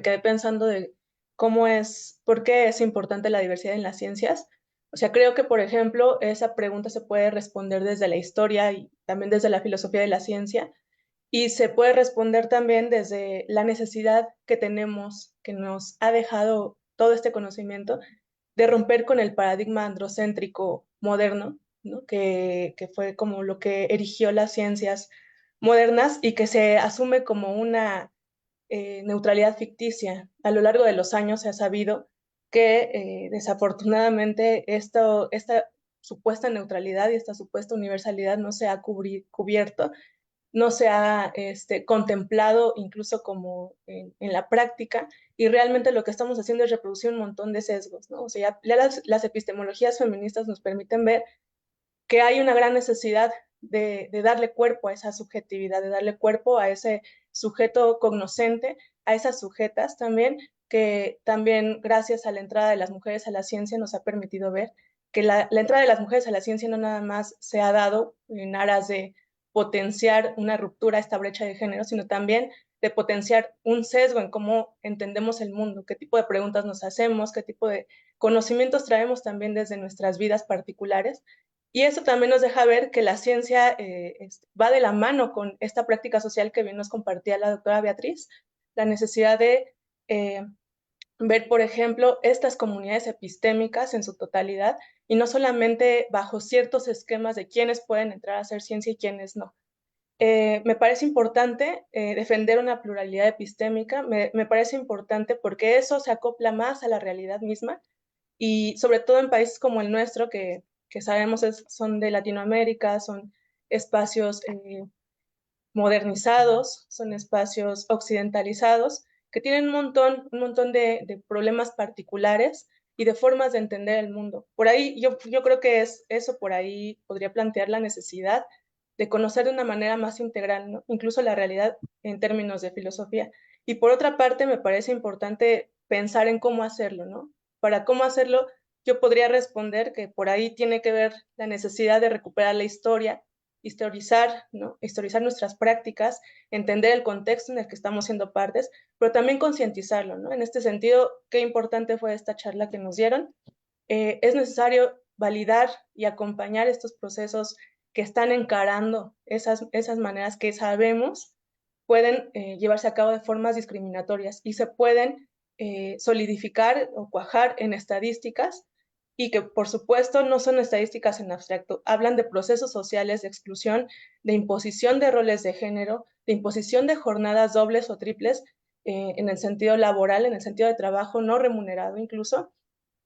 quedé pensando de por qué es importante la diversidad en las ciencias. O sea, creo que, por ejemplo, esa pregunta se puede responder desde la historia y también desde la filosofía de la ciencia, y se puede responder también desde la necesidad que tenemos, que nos ha dejado todo este conocimiento, de romper con el paradigma androcéntrico moderno, ¿no? que fue como lo que erigió las ciencias modernas y que se asume como una neutralidad ficticia. A lo largo de los años se ha sabido que desafortunadamente esta supuesta neutralidad y esta supuesta universalidad no se ha cubierto, no se ha contemplado incluso como en la práctica, y realmente lo que estamos haciendo es reproducir un montón de sesgos, ¿no? O sea, ya las epistemologías feministas nos permiten ver que hay una gran necesidad de darle cuerpo a esa subjetividad, de darle cuerpo a ese sujeto cognoscente, a esas sujetas también, que también gracias a la entrada de las mujeres a la ciencia nos ha permitido ver que la entrada de las mujeres a la ciencia no nada más se ha dado en aras de potenciar una ruptura a esta brecha de género, sino también de potenciar un sesgo en cómo entendemos el mundo, qué tipo de preguntas nos hacemos, qué tipo de conocimientos traemos también desde nuestras vidas particulares. Y eso también nos deja ver que la ciencia va de la mano con esta práctica social que bien nos compartía la doctora Beatriz, la necesidad de ver, por ejemplo, estas comunidades epistémicas en su totalidad y no solamente bajo ciertos esquemas de quiénes pueden entrar a hacer ciencia y quiénes no. Me parece importante defender una pluralidad epistémica, me parece importante porque eso se acopla más a la realidad misma, y sobre todo en países como el nuestro, que sabemos son de Latinoamérica, son espacios modernizados, son espacios occidentalizados, que tienen un montón de problemas particulares y de formas de entender el mundo. Por ahí, yo creo que eso por ahí podría plantear la necesidad de conocer de una manera más integral, ¿no? Incluso la realidad en términos de filosofía. Y por otra parte, me parece importante pensar en cómo hacerlo, ¿no? Para cómo hacerlo, yo podría responder que por ahí tiene que ver la necesidad de recuperar la historia, historizar, ¿no? Historizar nuestras prácticas, entender el contexto en el que estamos siendo partes, pero también concientizarlo, ¿no? En este sentido, qué importante fue esta charla que nos dieron. Es necesario validar y acompañar estos procesos que están encarando esas maneras que sabemos pueden llevarse a cabo de formas discriminatorias y se pueden solidificar o cuajar en estadísticas y que por supuesto no son estadísticas en abstracto, hablan de procesos sociales de exclusión, de imposición de roles de género, de imposición de jornadas dobles o triples en el sentido laboral, en el sentido de trabajo no remunerado incluso,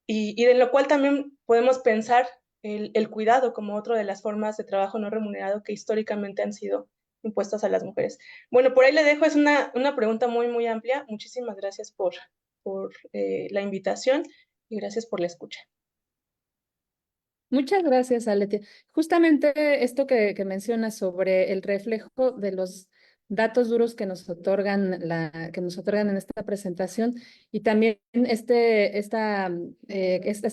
y de lo cual también podemos pensar el cuidado como otra de las formas de trabajo no remunerado que históricamente han sido impuestas a las mujeres. Bueno, por ahí le dejo, es una pregunta muy, muy amplia. Muchísimas gracias por la invitación y gracias por la escucha. Muchas gracias, Aletia. Justamente esto que mencionas sobre el reflejo de los datos duros que nos otorgan que nos otorgan en esta presentación y también este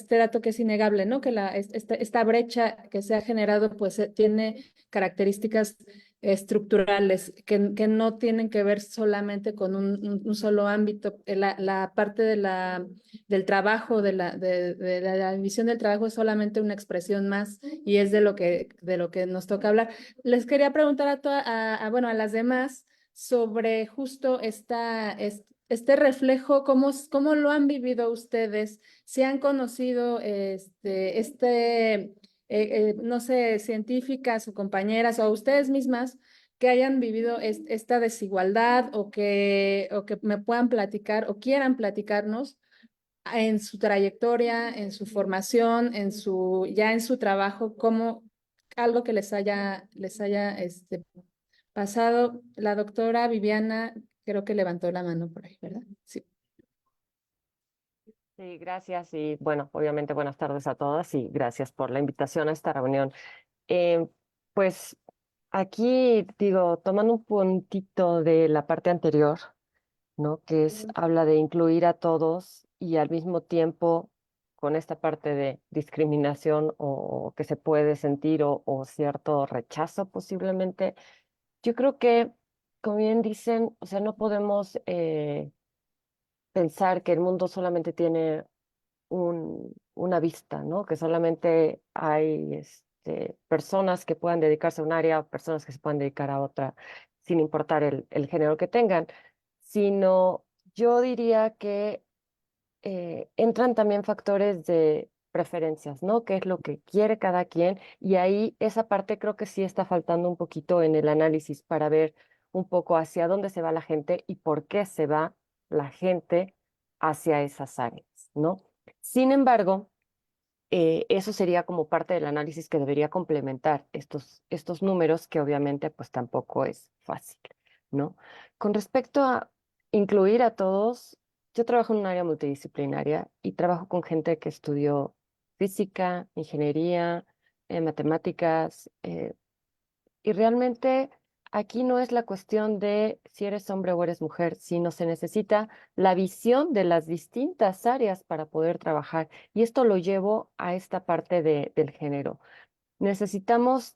dato que es innegable, ¿no? Que esta brecha que se ha generado pues tiene características estructurales que no tienen que ver solamente con un solo ámbito. La parte del trabajo, de la división del trabajo es solamente una expresión más y es de lo que nos toca hablar. Les quería preguntar bueno, a las demás sobre justo este reflejo, cómo lo han vivido ustedes, si han conocido no sé, científicas o compañeras o ustedes mismas que hayan vivido esta desigualdad o que me puedan platicar o quieran platicarnos en su trayectoria, en su formación, ya en su trabajo, como algo que les haya pasado. La doctora Viviana creo que levantó la mano por ahí, ¿verdad? Sí. Sí, gracias y bueno, obviamente buenas tardes a todas y gracias por la invitación a esta reunión. Eh, pues aquí digo, tomando un puntito de la parte anterior, ¿no? Que habla de incluir a todos y al mismo tiempo con esta parte de discriminación o que se puede sentir o cierto rechazo posiblemente. Yo creo que, como bien dicen, o sea, no podemos pensar que el mundo solamente tiene una vista, ¿no? Que solamente hay personas que puedan dedicarse a un área, personas que se puedan dedicar a otra, sin importar el género que tengan, sino yo diría que entran también factores de preferencias, ¿no? ¿Qué es lo que quiere cada quien? Y ahí esa parte creo que sí está faltando un poquito en el análisis para ver un poco hacia dónde se va la gente y por qué se va la gente hacia esas áreas, ¿no? Sin embargo, eso sería como parte del análisis que debería complementar estos números, que obviamente pues tampoco es fácil, ¿no? Con respecto a incluir a todos, yo trabajo en un área multidisciplinaria y trabajo con gente que estudió física, ingeniería, matemáticas, y realmente aquí no es la cuestión de si eres hombre o eres mujer, sino se necesita la visión de las distintas áreas para poder trabajar. Y esto lo llevo a esta parte del género. Necesitamos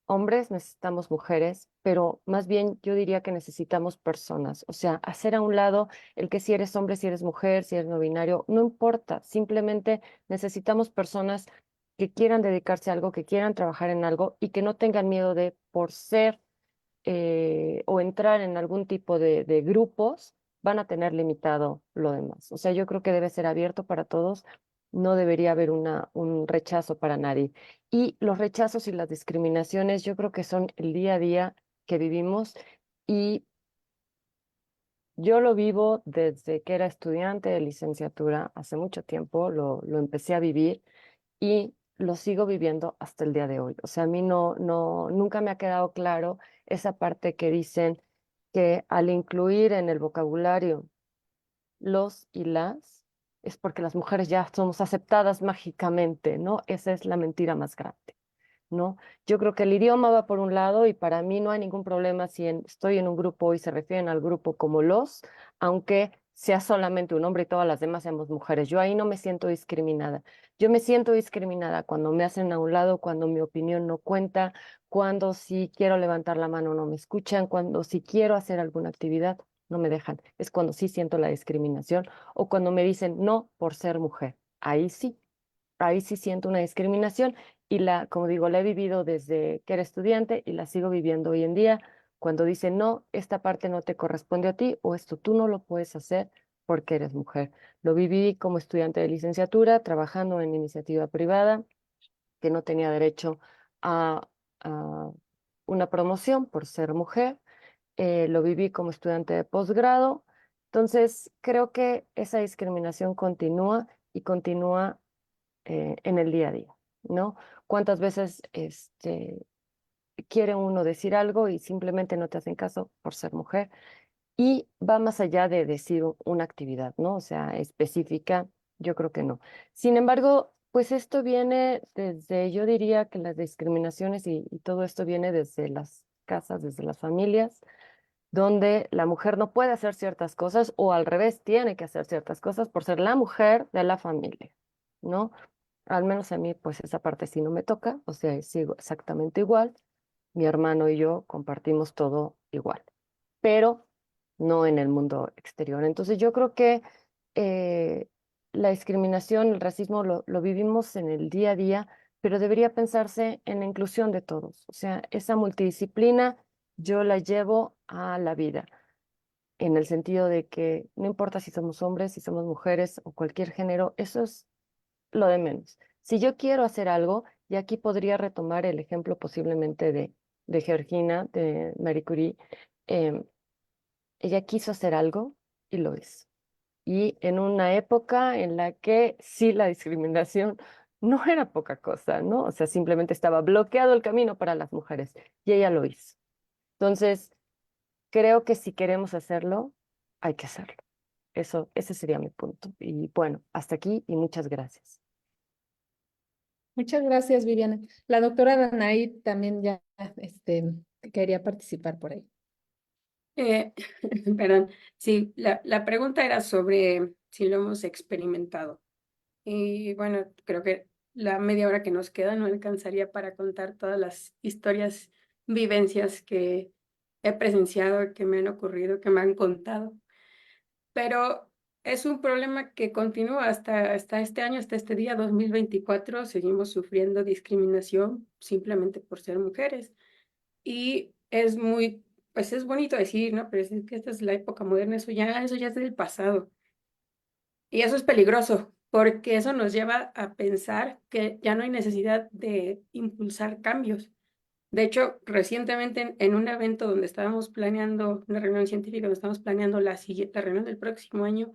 hombres, necesitamos mujeres, pero más bien yo diría que necesitamos personas. O sea, hacer a un lado el que si eres hombre, si eres mujer, si eres no binario, no importa. Simplemente necesitamos personas que quieran dedicarse a algo, que quieran trabajar en algo y que no tengan miedo de, por ser o entrar en algún tipo de grupos, van a tener limitado lo demás. O sea, yo creo que debe ser abierto para todos, no debería haber un rechazo para nadie. Y los rechazos y las discriminaciones, yo creo que son el día a día que vivimos y yo lo vivo desde que era estudiante de licenciatura, hace mucho tiempo lo empecé a vivir y lo sigo viviendo hasta el día de hoy. O sea, a mí nunca me ha quedado claro esa parte que dicen que al incluir en el vocabulario los y las, es porque las mujeres ya somos aceptadas mágicamente, ¿no? Esa es la mentira más grande, ¿no? Yo creo que el idioma va por un lado y para mí no hay ningún problema si estoy en un grupo y se refieren al grupo como los, aunque sea solamente un hombre y todas las demás seamos mujeres. Yo ahí no me siento discriminada. Yo me siento discriminada cuando me hacen a un lado, cuando mi opinión no cuenta, cuando si quiero levantar la mano no me escuchan, cuando si quiero hacer alguna actividad no me dejan. Es cuando sí siento la discriminación o cuando me dicen no por ser mujer. Ahí sí siento una discriminación y como digo, la he vivido desde que era estudiante y la sigo viviendo hoy en día cuando dicen, no, esta parte no te corresponde a ti o esto tú no lo puedes hacer porque eres mujer. Lo viví como estudiante de licenciatura, trabajando en iniciativa privada, que no tenía derecho a una promoción por ser mujer. Lo viví como estudiante de posgrado. Entonces, creo que esa discriminación continúa y continúa en el día a día, ¿no? ¿Cuántas veces quiere uno decir algo y simplemente no te hacen caso por ser mujer? Y va más allá de decir una actividad, ¿no? O sea, específica, yo creo que no. Sin embargo, pues esto viene desde, yo diría que las discriminaciones y todo esto viene desde las casas, desde las familias, donde la mujer no puede hacer ciertas cosas o al revés, tiene que hacer ciertas cosas por ser la mujer de la familia, ¿no? Al menos a mí, pues esa parte sí no me toca, o sea, sigo exactamente igual. Mi hermano y yo compartimos todo igual, pero no en el mundo exterior. Entonces yo creo que eh, la discriminación, el racismo lo vivimos en el día a día, pero debería pensarse en la inclusión de todos. O sea, esa multidisciplina yo la llevo a la vida, en el sentido de que no importa si somos hombres, si somos mujeres o cualquier género, eso es lo de menos. Si yo quiero hacer algo, y aquí podría retomar el ejemplo posiblemente de Georgina, de Marie Curie, em, ella quiso hacer algo y lo hizo. Y en una época en la que sí la discriminación no era poca cosa, ¿no? O sea, simplemente estaba bloqueado el camino para las mujeres y ella lo hizo. Entonces, creo que si queremos hacerlo, hay que hacerlo. Ese sería mi punto. Y bueno, hasta aquí y muchas gracias. Muchas gracias, Viviana. La doctora Danaí también ya quería participar por ahí. Eh, perdón, sí, la pregunta era sobre si lo hemos experimentado. Y bueno, creo que la media hora que nos queda no alcanzaría para contar todas las historias, vivencias que he presenciado, que me han ocurrido, que me han contado. Pero es un problema que continúa hasta este año, hasta este día 2024. Seguimos sufriendo discriminación simplemente por ser mujeres. Y es muy, pues es bonito decir, ¿no? Pero es que esta es la época moderna, eso ya es del pasado. Y eso es peligroso, porque eso nos lleva a pensar que ya no hay necesidad de impulsar cambios. De hecho, recientemente en un evento donde estábamos planeando, una reunión científica, donde estábamos planeando la siguiente reunión del próximo año,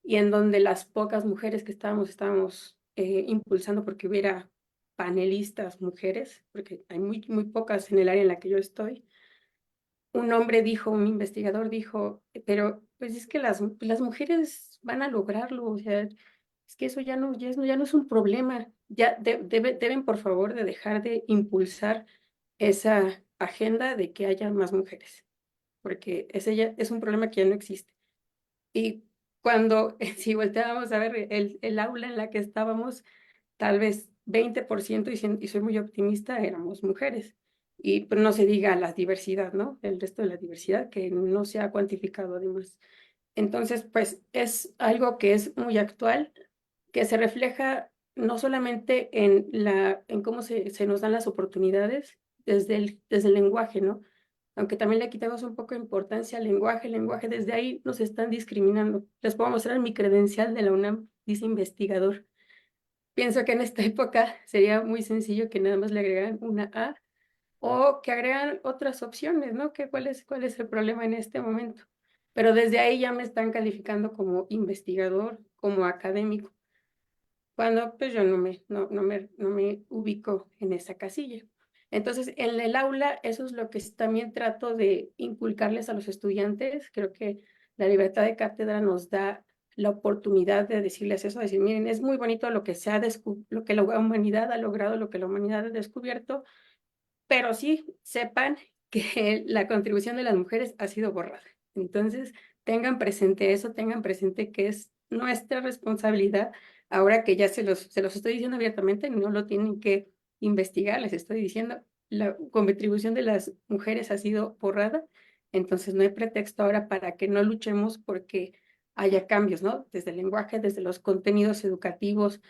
y en donde las pocas mujeres que estábamos impulsando porque hubiera panelistas mujeres, porque hay muy pocas en el área en la que yo estoy. Un hombre dijo, un investigador dijo, pero pues es que las mujeres van a lograrlo, o sea, es que eso ya no es un problema, ya deben por favor de dejar de impulsar esa agenda de que haya más mujeres, porque ese ya es un problema que ya no existe. Y cuando, si volteábamos a ver el aula en la que estábamos, tal vez 20%, y soy muy optimista, éramos mujeres. Y pues, no se diga la diversidad, ¿no? El resto de la diversidad que no se ha cuantificado además. Entonces, pues es algo que es muy actual, que se refleja no solamente en cómo se nos dan las oportunidades desde el lenguaje, ¿no? Aunque también le quitamos un poco de importancia al lenguaje, el lenguaje desde ahí nos están discriminando. Les puedo mostrar mi credencial de la UNAM, dice investigador. Pienso que en esta época sería muy sencillo que nada más le agregaran una A o que agregan otras opciones, ¿no? ¿Cuál es el problema en este momento? Pero desde ahí ya me están calificando como investigador, como académico, cuando pues yo no me ubico en esa casilla. Entonces, en el aula, eso es lo que también trato de inculcarles a los estudiantes. Creo que la libertad de cátedra nos da la oportunidad de decirles eso, decir, miren, es muy bonito lo que lo que la humanidad ha logrado, lo que la humanidad ha descubierto, pero sí sepan que la contribución de las mujeres ha sido borrada. Entonces, tengan presente eso, tengan presente que es nuestra responsabilidad. Ahora que ya se los estoy diciendo abiertamente, no lo tienen que investigar, les estoy diciendo, la contribución de las mujeres ha sido borrada, entonces no hay pretexto ahora para que no luchemos porque haya cambios, ¿no? Desde el lenguaje, desde los contenidos educativos.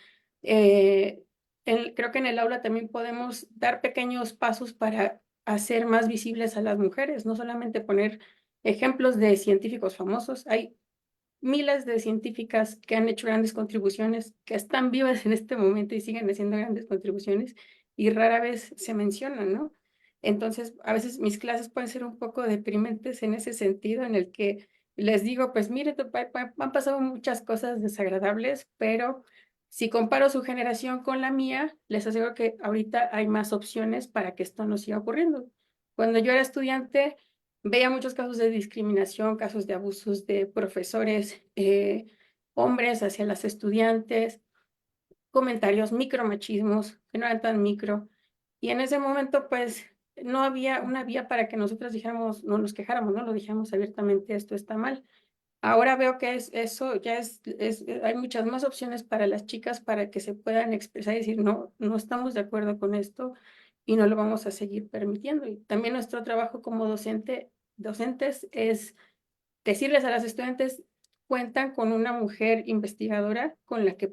Creo que en el aula también podemos dar pequeños pasos para hacer más visibles a las mujeres, no solamente poner ejemplos de científicos famosos. Hay miles de científicas que han hecho grandes contribuciones, que están vivas en este momento y siguen haciendo grandes contribuciones y rara vez se mencionan, ¿no? Entonces, a veces mis clases pueden ser un poco deprimentes en ese sentido, en el que les digo, pues mire, han pasado muchas cosas desagradables, pero si comparo su generación con la mía, les aseguro que ahorita hay más opciones para que esto no siga ocurriendo. Cuando yo era estudiante, veía muchos casos de discriminación, casos de abusos de profesores, hombres hacia las estudiantes, comentarios, micromachismos, que no eran tan micro. Y en ese momento, pues, no había una vía para que nosotros dijéramos, no nos quejáramos, no lo dijéramos abiertamente, esto está mal. Ahora veo que eso ya hay muchas más opciones para las chicas para que se puedan expresar y decir, no, no estamos de acuerdo con esto y no lo vamos a seguir permitiendo. Y también nuestro trabajo como docentes es decirles a las estudiantes, cuentan con una mujer investigadora con la que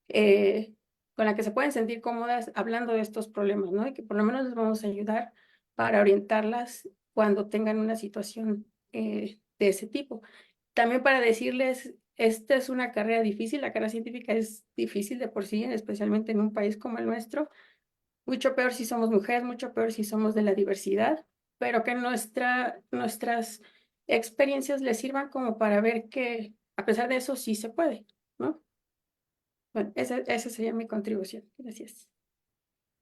eh, con la que se pueden sentir cómodas hablando de estos problemas, ¿no? Y que por lo menos les vamos a ayudar para orientarlas cuando tengan una situación de ese tipo. También para decirles, esta es una carrera difícil, la carrera científica es difícil de por sí, especialmente en un país como el nuestro, mucho peor si somos mujeres, mucho peor si somos de la diversidad, pero que nuestras experiencias les sirvan como para ver que a pesar de eso sí se puede, ¿no? Bueno, esa sería mi contribución. Gracias.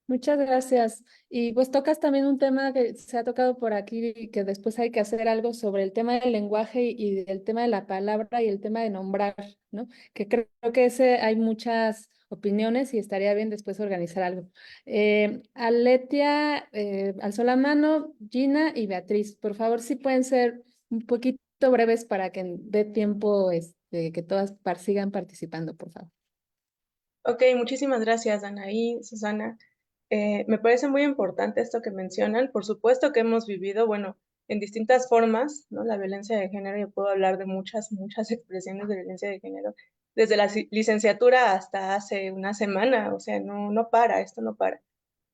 Muchas gracias. Y pues tocas también un tema que se ha tocado por aquí y que después hay que hacer algo sobre el tema del lenguaje y el tema de la palabra y el tema de nombrar, ¿no? Que creo que ese hay muchas opiniones y estaría bien después organizar algo. Aletia alzó la mano, Gina y Beatriz. Por favor, si pueden ser un poquito breves para que dé tiempo que todas sigan participando, por favor. Ok, muchísimas gracias, Danaí, Susana. Me parece muy importante esto que mencionan. Por supuesto que hemos vivido, bueno, en distintas formas, ¿no? La violencia de género, yo puedo hablar de muchas expresiones de violencia de género, desde la licenciatura hasta hace una semana, o sea, no para, esto no para.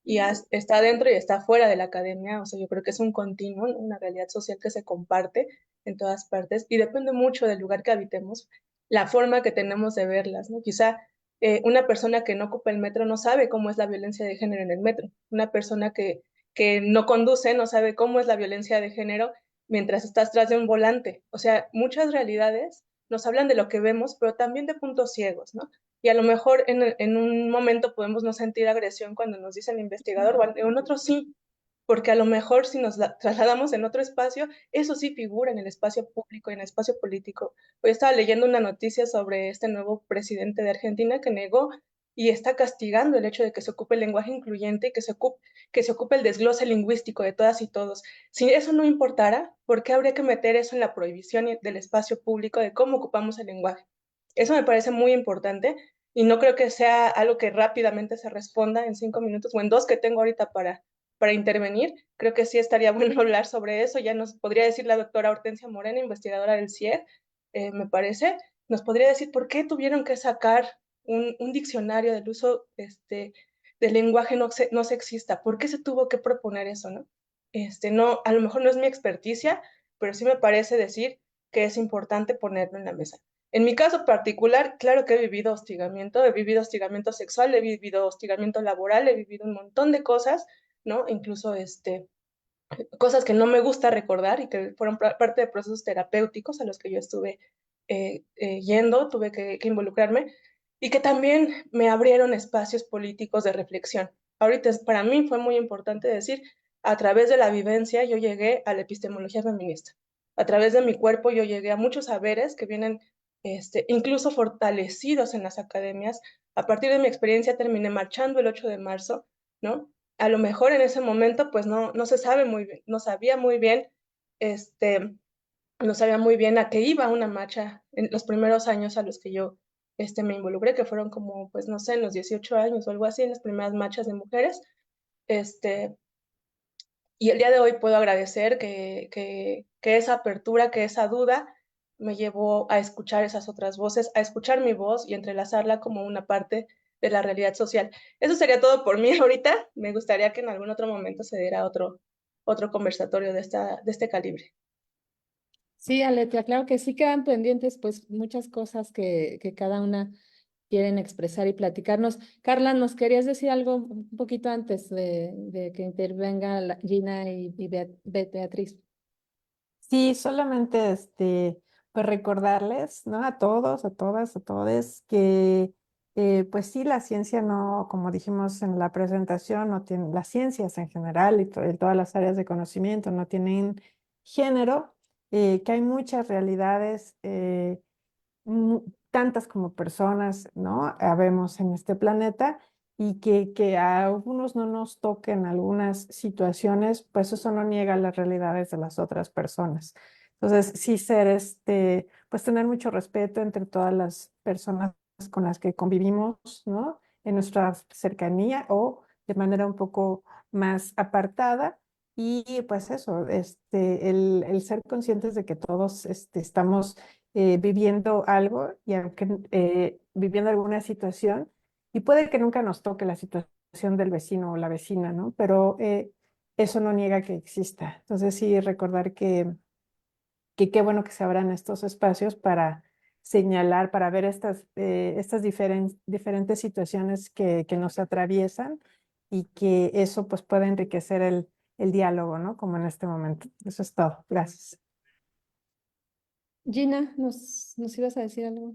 Y está dentro y está fuera de la academia, o sea, yo creo que es un continuo, ¿no? Una realidad social que se comparte en todas partes y depende mucho del lugar que habitemos, la forma que tenemos de verlas, ¿no? Quizá una persona que no ocupa el metro no sabe cómo es la violencia de género en el metro. Una persona que no conduce no sabe cómo es la violencia de género mientras estás tras de un volante. O sea, muchas realidades nos hablan de lo que vemos, pero también de puntos ciegos, ¿no? Y a lo mejor en un momento podemos no sentir agresión cuando nos dicen investigador, o en otro sí, porque a lo mejor si nos trasladamos en otro espacio, eso sí figura en el espacio público, en el espacio político. Hoy estaba leyendo una noticia sobre este nuevo presidente de Argentina que negó y está castigando el hecho de que se ocupe el lenguaje incluyente y que se ocupe el desglose lingüístico de todas y todos. Si eso no importara, ¿por qué habría que meter eso en la prohibición del espacio público de cómo ocupamos el lenguaje? Eso me parece muy importante y no creo que sea algo que rápidamente se responda en 5 minutos o en 2 que tengo ahorita para intervenir. Creo que sí estaría bueno hablar sobre eso. Ya nos podría decir la doctora Hortensia Moreno, investigadora del CIER, me parece, nos podría decir por qué tuvieron que sacar un diccionario del uso del lenguaje no sexista, por qué se tuvo que proponer eso, ¿no? No, a lo mejor no es mi experticia, pero sí me parece decir que es importante ponerlo en la mesa. En mi caso particular, claro que he vivido hostigamiento sexual, he vivido hostigamiento laboral, he vivido un montón de cosas, ¿no? Incluso cosas que no me gusta recordar y que fueron parte de procesos terapéuticos a los que yo estuve yendo, tuve que involucrarme y que también me abrieron espacios políticos de reflexión. Ahorita para mí fue muy importante decir, a través de la vivencia yo llegué a la epistemología feminista. A través de mi cuerpo yo llegué a muchos saberes que vienen incluso fortalecidos en las academias. A partir de mi experiencia terminé marchando el 8 de marzo, ¿no? A lo mejor en ese momento pues no se sabe muy bien, no sabía muy bien no sabía muy bien a qué iba una marcha en los primeros años a los que yo me involucré, que fueron como, pues no sé, en los 18 años o algo así, en las primeras marchas de mujeres. Este, y el día de hoy puedo agradecer que esa apertura, que esa duda me llevó a escuchar esas otras voces, a escuchar mi voz y entrelazarla como una parte de la realidad social. Eso sería todo por mí ahorita. Me gustaría que en algún otro momento se diera otro conversatorio de este calibre. Sí, Aletia, claro que sí quedan pendientes pues muchas cosas que cada una quieren expresar y platicarnos. Carla, ¿nos querías decir algo un poquito antes de que intervenga Gina y Beatriz? Sí, solamente pues recordarles, ¿no? A todos, a todas, a todos, que pues sí, la ciencia no, como dijimos en la presentación, no tiene, las ciencias en general y en todas las áreas de conocimiento no tienen género, que hay muchas realidades, tantas como personas, ¿no? Habemos en este planeta y que a algunos no nos toquen algunas situaciones, pues eso no niega las realidades de las otras personas. Entonces, sí ser pues tener mucho respeto entre todas las personas con las que convivimos, ¿no? En nuestra cercanía o de manera un poco más apartada. Y pues eso, el ser conscientes de que todos estamos viviendo algo y aunque viviendo alguna situación, y puede que nunca nos toque la situación del vecino o la vecina, ¿no? Pero eso no niega que exista. Entonces sí, recordar que qué bueno que se abran estos espacios para señalar, para ver estas diferentes situaciones que nos atraviesan y que eso pues pueda enriquecer el diálogo, ¿no? Como en este momento. Eso es todo. Gracias. Gina, ¿nos ibas a decir algo?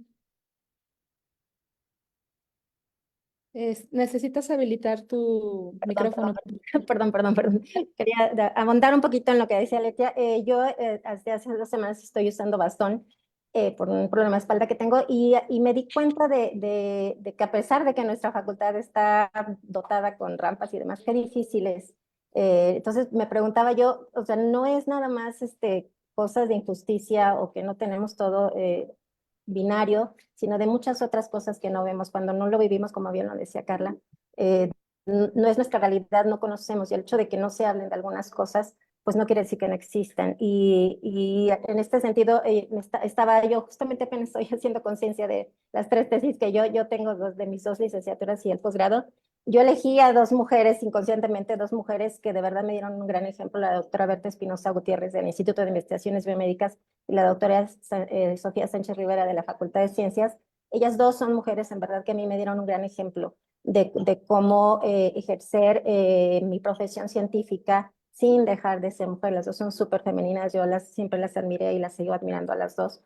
Necesitas habilitar tu Perdón, micrófono. perdón. Quería abundar un poquito en lo que decía Letia. Yo desde hace 2 semanas estoy usando bastón por un problema de espalda que tengo y me di cuenta de que a pesar de que nuestra facultad está dotada con rampas y demás, qué difícil es. Entonces me preguntaba yo, o sea, no es nada más cosas de injusticia o que no tenemos todo binario, sino de muchas otras cosas que no vemos cuando no lo vivimos, como bien lo decía Carla. Eh, no es nuestra realidad, no conocemos, y el hecho de que no se hablen de algunas cosas, pues no quiere decir que no existan. Y en este sentido, estaba yo, justamente apenas estoy haciendo conciencia de las 3 tesis que yo tengo, de mis 2 licenciaturas y el posgrado. Yo elegí a 2 mujeres, inconscientemente, 2 mujeres que de verdad me dieron un gran ejemplo, la doctora Berta Espinosa Gutiérrez del Instituto de Investigaciones Biomédicas y la doctora Sofía Sánchez Rivera de la Facultad de Ciencias. Ellas dos son mujeres en verdad que a mí me dieron un gran ejemplo de cómo ejercer mi profesión científica sin dejar de ser mujer. Las dos son súper femeninas, yo siempre las admiré y las sigo admirando a las dos.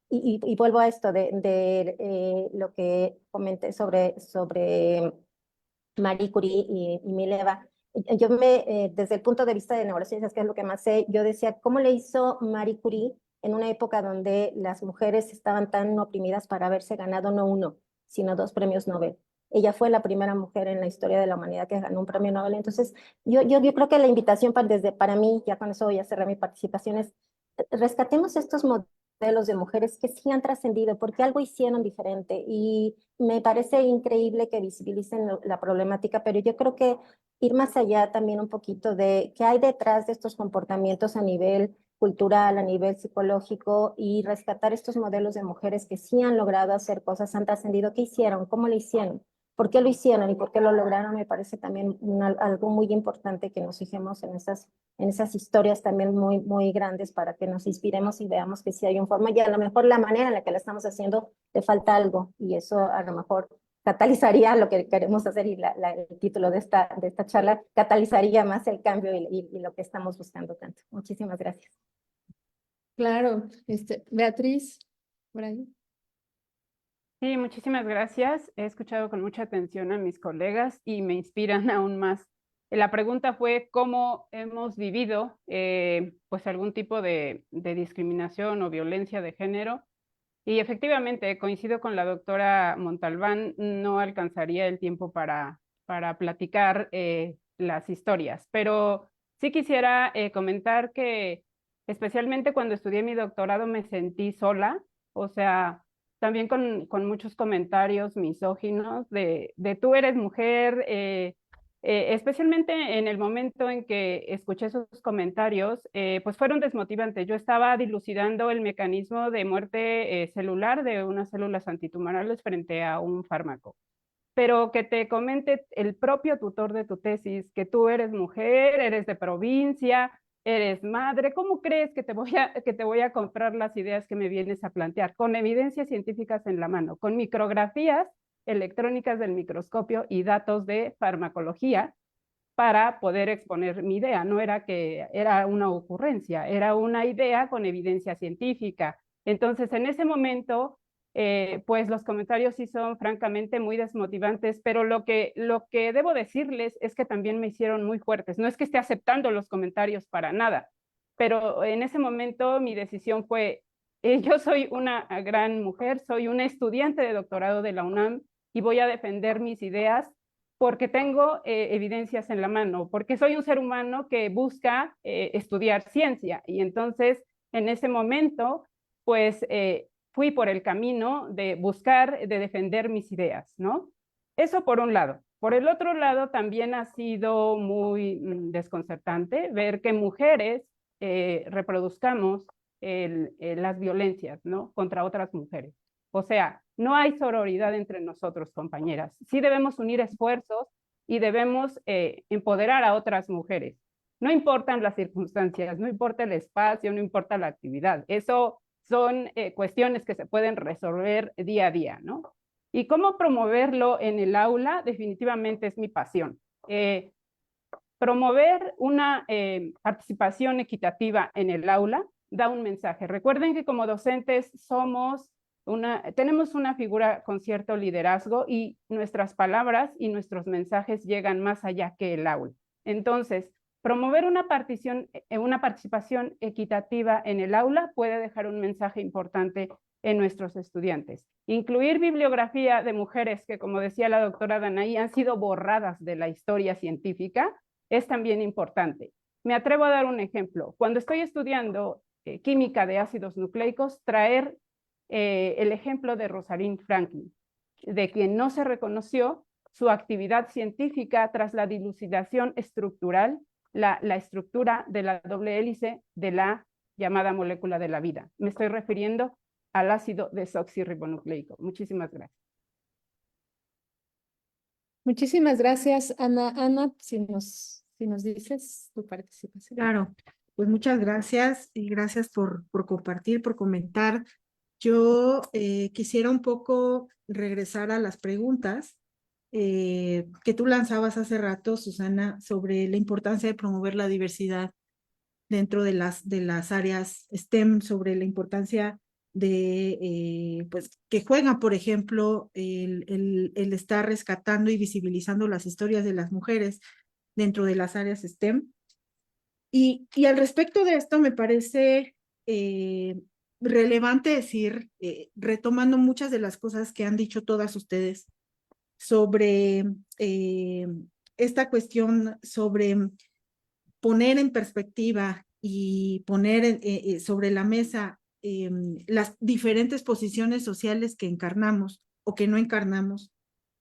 Y vuelvo a esto de lo que comenté sobre Marie Curie y Mileva. Yo desde el punto de vista de neurociencias, que es lo que más sé, yo decía, ¿cómo le hizo Marie Curie en una época donde las mujeres estaban tan oprimidas para haberse ganado no uno, sino 2 premios Nobel? Ella fue la primera mujer en la historia de la humanidad que ganó un premio Nobel. Entonces, yo creo que la invitación para mí, ya con eso voy a cerrar mi participación, es rescatemos estos modelos de mujeres que sí han trascendido porque algo hicieron diferente y me parece increíble que visibilicen la problemática, pero yo creo que ir más allá también un poquito de qué hay detrás de estos comportamientos a nivel cultural, a nivel psicológico y rescatar estos modelos de mujeres que sí han logrado hacer cosas, han trascendido, qué hicieron, cómo lo hicieron, por qué lo hicieron y por qué lo lograron, me parece también algo muy importante que nos fijemos en esas historias también muy, muy grandes para que nos inspiremos y veamos que sí hay un forma y a lo mejor la manera en la que la estamos haciendo le falta algo y eso a lo mejor catalizaría lo que queremos hacer y el título de esta charla catalizaría más el cambio y lo que estamos buscando tanto. Muchísimas gracias. Claro, Beatriz, por ahí. Sí, muchísimas gracias. He escuchado con mucha atención a mis colegas y me inspiran aún más. La pregunta fue cómo hemos vivido pues algún tipo de discriminación o violencia de género. Y efectivamente, coincido con la doctora Montalbán, no alcanzaría el tiempo para platicar las historias, pero sí quisiera comentar que Especialmente cuando estudié mi doctorado me sentí sola, o sea, también con muchos comentarios misóginos de tú eres mujer, especialmente en el momento en que escuché esos comentarios, pues fueron desmotivantes. Yo estaba dilucidando el mecanismo de muerte celular de unas células antitumorales frente a un fármaco. Pero que te comente el propio tutor de tu tesis que tú eres mujer, eres de provincia, eres madre, ¿cómo crees que te voy a comprar las ideas que me vienes a plantear? Con evidencias científicas en la mano, con micrografías electrónicas del microscopio y datos de farmacología para poder exponer mi idea. No era que era una ocurrencia, era una idea con evidencia científica. Entonces, en ese momento, pues los comentarios sí son francamente muy desmotivantes, pero lo que debo decirles es que también me hicieron muy fuertes. No es que esté aceptando los comentarios para nada, pero en ese momento mi decisión fue, yo soy una gran mujer, soy una estudiante de doctorado de la UNAM y voy a defender mis ideas porque tengo evidencias en la mano, porque soy un ser humano que busca estudiar ciencia. Y entonces, en ese momento, pues fui por el camino de buscar, de defender mis ideas, ¿no? Eso por un lado. Por el otro lado, también ha sido muy desconcertante ver que mujeres reproduzcamos las violencias, ¿no? Contra otras mujeres. O sea, no hay sororidad entre nosotros, compañeras. Sí debemos unir esfuerzos y debemos empoderar a otras mujeres. No importan las circunstancias, no importa el espacio, no importa la actividad. Eso son cuestiones que se pueden resolver día a día, ¿no? Y cómo promoverlo en el aula definitivamente es mi pasión. Promover una participación equitativa en el aula da un mensaje. Recuerden que como docentes tenemos una figura con cierto liderazgo y nuestras palabras y nuestros mensajes llegan más allá que el aula. Entonces, promover una participación equitativa en el aula puede dejar un mensaje importante en nuestros estudiantes. Incluir bibliografía de mujeres que, como decía la doctora Danaí, han sido borradas de la historia científica, es también importante. Me atrevo a dar un ejemplo. Cuando estoy estudiando química de ácidos nucleicos, traer el ejemplo de Rosalind Franklin, de quien no se reconoció su actividad científica tras la dilucidación estructural, la estructura de la doble hélice de la llamada molécula de la vida. Me estoy refiriendo al ácido desoxirribonucleico. Muchísimas gracias. Muchísimas gracias, Ana. Ana, si nos dices tu participación. Claro, pues muchas gracias y gracias por compartir, por comentar. Yo quisiera un poco regresar a las preguntas que tú lanzabas hace rato, Susana, sobre la importancia de promover la diversidad dentro de las áreas STEM, sobre la importancia de pues que juega, por ejemplo, el estar rescatando y visibilizando las historias de las mujeres dentro de las áreas STEM. Y al respecto de esto me parece relevante decir, retomando muchas de las cosas que han dicho todas ustedes sobre esta cuestión, sobre poner en perspectiva y poner sobre la mesa las diferentes posiciones sociales que encarnamos o que no encarnamos,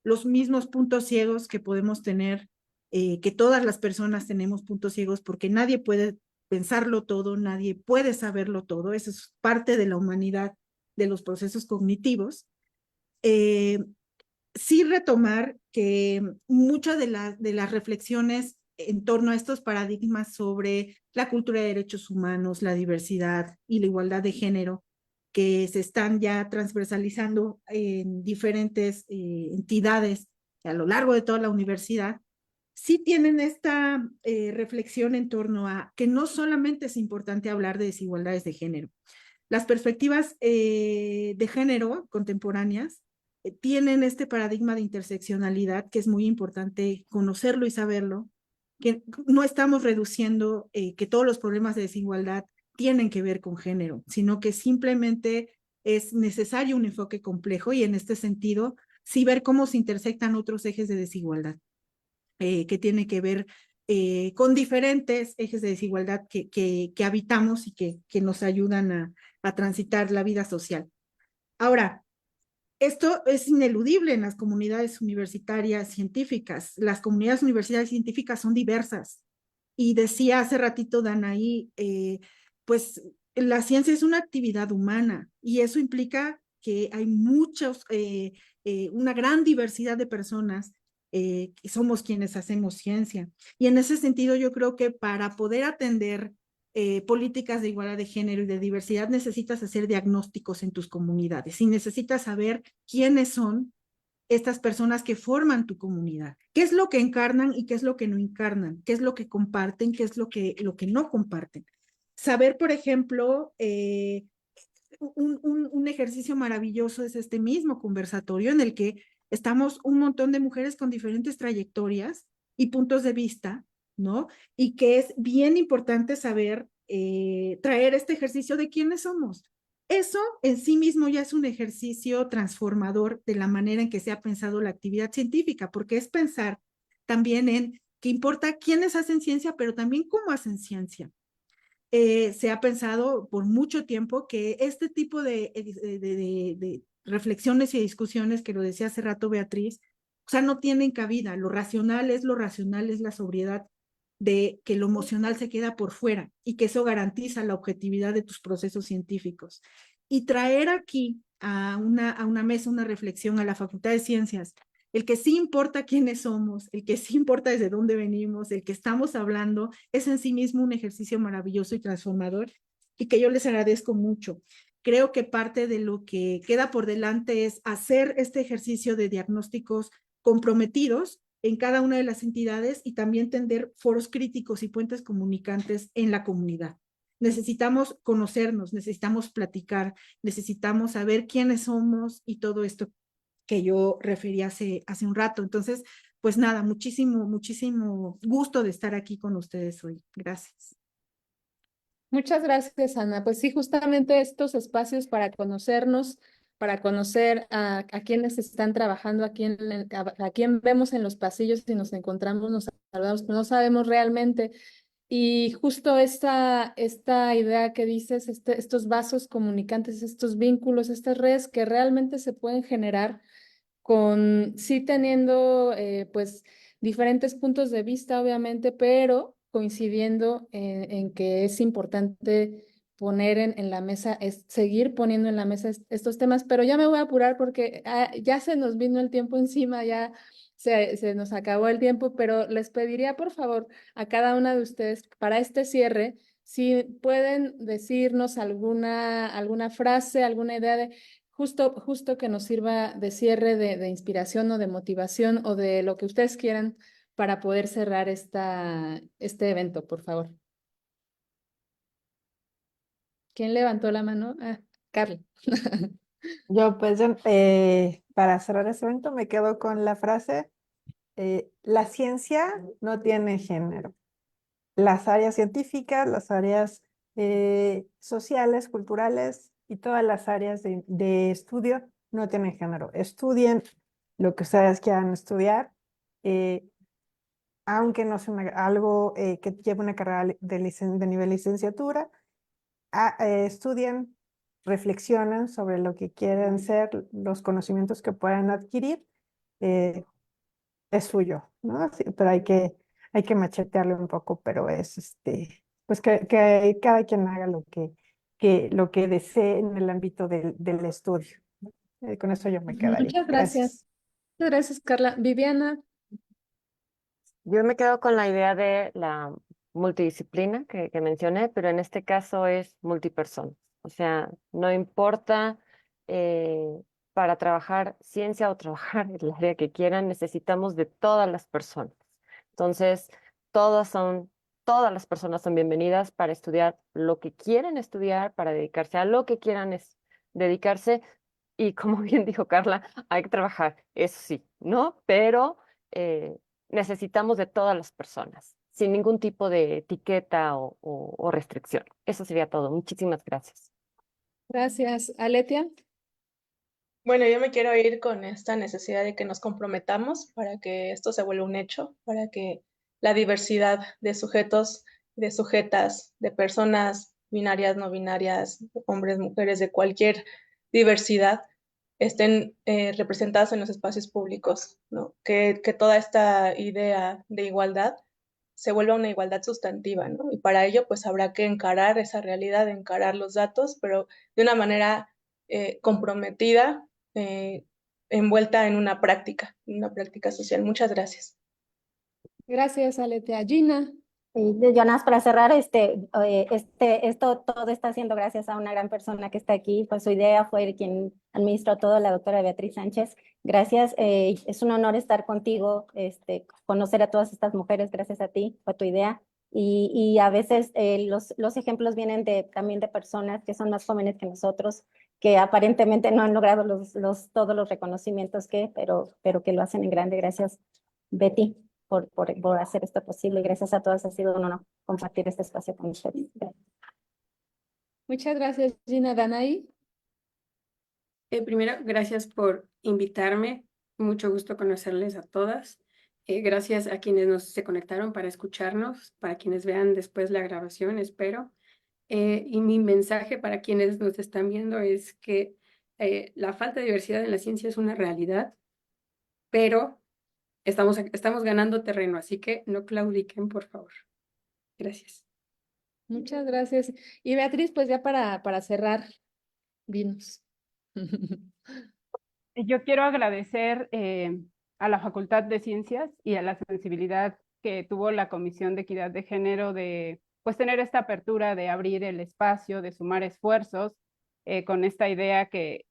los mismos puntos ciegos que podemos tener, que todas las personas tenemos puntos ciegos porque nadie puede pensarlo todo, nadie puede saberlo todo, eso es parte de la humanidad, de los procesos cognitivos. Sí retomar que muchas de las reflexiones en torno a estos paradigmas sobre la cultura de derechos humanos, la diversidad y la igualdad de género, que se están ya transversalizando en diferentes entidades a lo largo de toda la universidad, sí tienen esta reflexión en torno a que no solamente es importante hablar de desigualdades de género. Las perspectivas de género contemporáneas tienen este paradigma de interseccionalidad que es muy importante conocerlo y saberlo, que no estamos reduciendo que todos los problemas de desigualdad tienen que ver con género, sino que simplemente es necesario un enfoque complejo y en este sentido sí ver cómo se intersectan otros ejes de desigualdad, que tiene que ver con diferentes ejes de desigualdad que habitamos y que nos ayudan a transitar la vida social. Ahora, esto es ineludible en las comunidades universitarias científicas. Las comunidades universitarias científicas son diversas. Y decía hace ratito Danaí, pues la ciencia es una actividad humana y eso implica que hay una gran diversidad de personas que somos quienes hacemos ciencia. Y en ese sentido yo creo que para poder atender políticas de igualdad de género y de diversidad necesitas hacer diagnósticos en tus comunidades y necesitas saber quiénes son estas personas que forman tu comunidad. ¿Qué es lo que encarnan y qué es lo que no encarnan? ¿Qué es lo que comparten? ¿Qué es lo que no comparten? Saber, por ejemplo, un ejercicio maravilloso es este mismo conversatorio en el que estamos un montón de mujeres con diferentes trayectorias y puntos de vista, ¿no? Y que es bien importante saber traer este ejercicio de quiénes somos. Eso en sí mismo ya es un ejercicio transformador de la manera en que se ha pensado la actividad científica, porque es pensar también en que importa quiénes hacen ciencia, pero también cómo hacen ciencia. Se ha pensado por mucho tiempo que este tipo de reflexiones y discusiones, que lo decía hace rato Beatriz, o sea, no tienen cabida. Lo racional es la sobriedad de que lo emocional se queda por fuera y que eso garantiza la objetividad de tus procesos científicos. Y traer aquí a una mesa, una reflexión a la Facultad de Ciencias, el que sí importa quiénes somos, el que sí importa desde dónde venimos, el que estamos hablando, es en sí mismo un ejercicio maravilloso y transformador y que yo les agradezco mucho. Creo que parte de lo que queda por delante es hacer este ejercicio de diagnósticos comprometidos en cada una de las entidades y también tender foros críticos y puentes comunicantes en la comunidad. Necesitamos conocernos, necesitamos platicar, necesitamos saber quiénes somos y todo esto que yo referí hace un rato. Entonces, pues nada, muchísimo gusto de estar aquí con ustedes hoy. Gracias. Muchas gracias, Ana. Pues sí, justamente estos espacios para conocernos, para conocer a quienes están trabajando, a quién vemos en los pasillos y nos encontramos, nos saludamos, pero no sabemos realmente. Y justo esta idea que dices, estos vasos comunicantes, estos vínculos, estas redes que realmente se pueden generar sí teniendo pues diferentes puntos de vista, obviamente, pero coincidiendo en que es importante poner en la mesa, seguir poniendo en la mesa estos temas, pero ya me voy a apurar porque ya se nos vino el tiempo encima, ya se nos acabó el tiempo, pero les pediría por favor a cada una de ustedes para este cierre, si pueden decirnos alguna frase, alguna idea de justo que nos sirva de cierre, de inspiración o de motivación o de lo que ustedes quieran para poder cerrar este evento, por favor. ¿Quién levantó la mano? Ah, Carla. Yo pues para cerrar este evento me quedo con la frase, la ciencia no tiene género. Las áreas científicas, las áreas sociales, culturales y todas las áreas de estudio no tienen género. Estudien lo que ustedes quieran estudiar, aunque no sea algo que lleve una carrera de nivel licenciatura, estudien, reflexionen sobre lo que quieren ser, los conocimientos que puedan adquirir, es suyo, ¿no? Sí, pero hay que machetearle un poco, pero es pues que cada quien haga lo que desee en el ámbito del estudio. Con eso yo me quedaría. Muchas gracias. Gracias. Muchas gracias, Carla. Viviana. Yo me quedo con la idea de la multidisciplina que mencioné, pero en este caso es multipersona. O sea, no importa para trabajar ciencia o trabajar en el área que quieran, necesitamos de todas las personas. Entonces, todas las personas son bienvenidas para estudiar lo que quieren estudiar, para dedicarse a lo que quieran dedicarse. Y como bien dijo Carla, hay que trabajar, eso sí, ¿no? Pero necesitamos de todas las personas, sin ningún tipo de etiqueta o restricción. Eso sería todo. Muchísimas gracias. Gracias. Aletia. Bueno, yo me quiero ir con esta necesidad de que nos comprometamos para que esto se vuelva un hecho, para que la diversidad de sujetos, de sujetas, de personas binarias, no binarias, hombres, mujeres, de cualquier diversidad, estén representadas en los espacios públicos, ¿no? Que toda esta idea de igualdad se vuelva una igualdad sustantiva, ¿no? Y para ello, pues habrá que encarar esa realidad, encarar los datos, pero de una manera comprometida, envuelta en una práctica social. Muchas gracias. Gracias, Aletea. Gina. Yo nada más para cerrar, todo está siendo gracias a una gran persona que está aquí, pues su idea fue quien administró todo, la doctora Beatriz Sánchez. Gracias, es un honor estar contigo, conocer a todas estas mujeres, gracias a ti, fue tu idea. Y a veces los ejemplos vienen también de personas que son más jóvenes que nosotros, que aparentemente no han logrado todos los reconocimientos pero que lo hacen en grande. Gracias, Betty. Por hacer esto posible. Gracias a todas, ha sido un honor compartir este espacio con ustedes. Muchas gracias, Gina. Danaí. Primero, gracias por invitarme. Mucho gusto conocerles a todas. Gracias a quienes se conectaron para escucharnos, para quienes vean después la grabación, espero. Y mi mensaje para quienes nos están viendo es que la falta de diversidad en la ciencia es una realidad, pero estamos ganando terreno, así que no claudiquen, por favor. Gracias. Muchas gracias. Y Beatriz, pues ya para cerrar, dinos. Yo quiero agradecer a la Facultad de Ciencias y a la sensibilidad que tuvo la Comisión de Equidad de Género de pues tener esta apertura de abrir el espacio, de sumar esfuerzos con esta idea que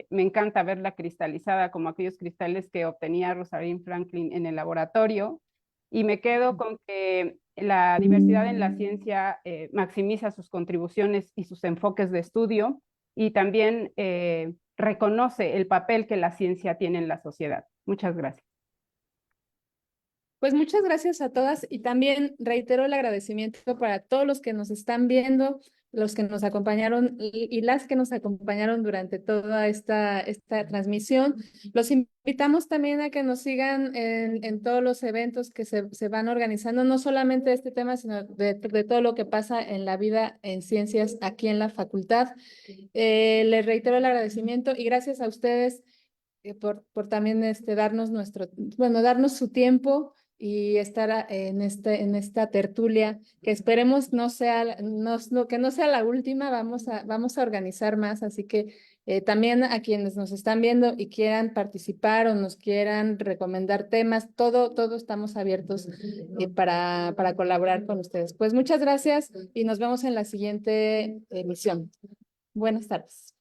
me encanta verla cristalizada como aquellos cristales que obtenía Rosalind Franklin en el laboratorio. Y me quedo con que la diversidad en la ciencia maximiza sus contribuciones y sus enfoques de estudio y también reconoce el papel que la ciencia tiene en la sociedad. Muchas gracias. Pues muchas gracias a todas y también reitero el agradecimiento para todos los que nos están viendo, los que nos acompañaron y las que nos acompañaron durante toda esta transmisión. Los invitamos también a que nos sigan en todos los eventos que se van organizando, no solamente de este tema, sino de todo lo que pasa en la vida en ciencias aquí en la facultad. Les reitero el agradecimiento y gracias a ustedes por también darnos darnos su tiempo y estar en esta tertulia, que esperemos que no sea la última, vamos a organizar más, así que también a quienes nos están viendo y quieran participar o nos quieran recomendar temas, todo estamos abiertos para colaborar con ustedes. Pues muchas gracias y nos vemos en la siguiente emisión. Buenas tardes.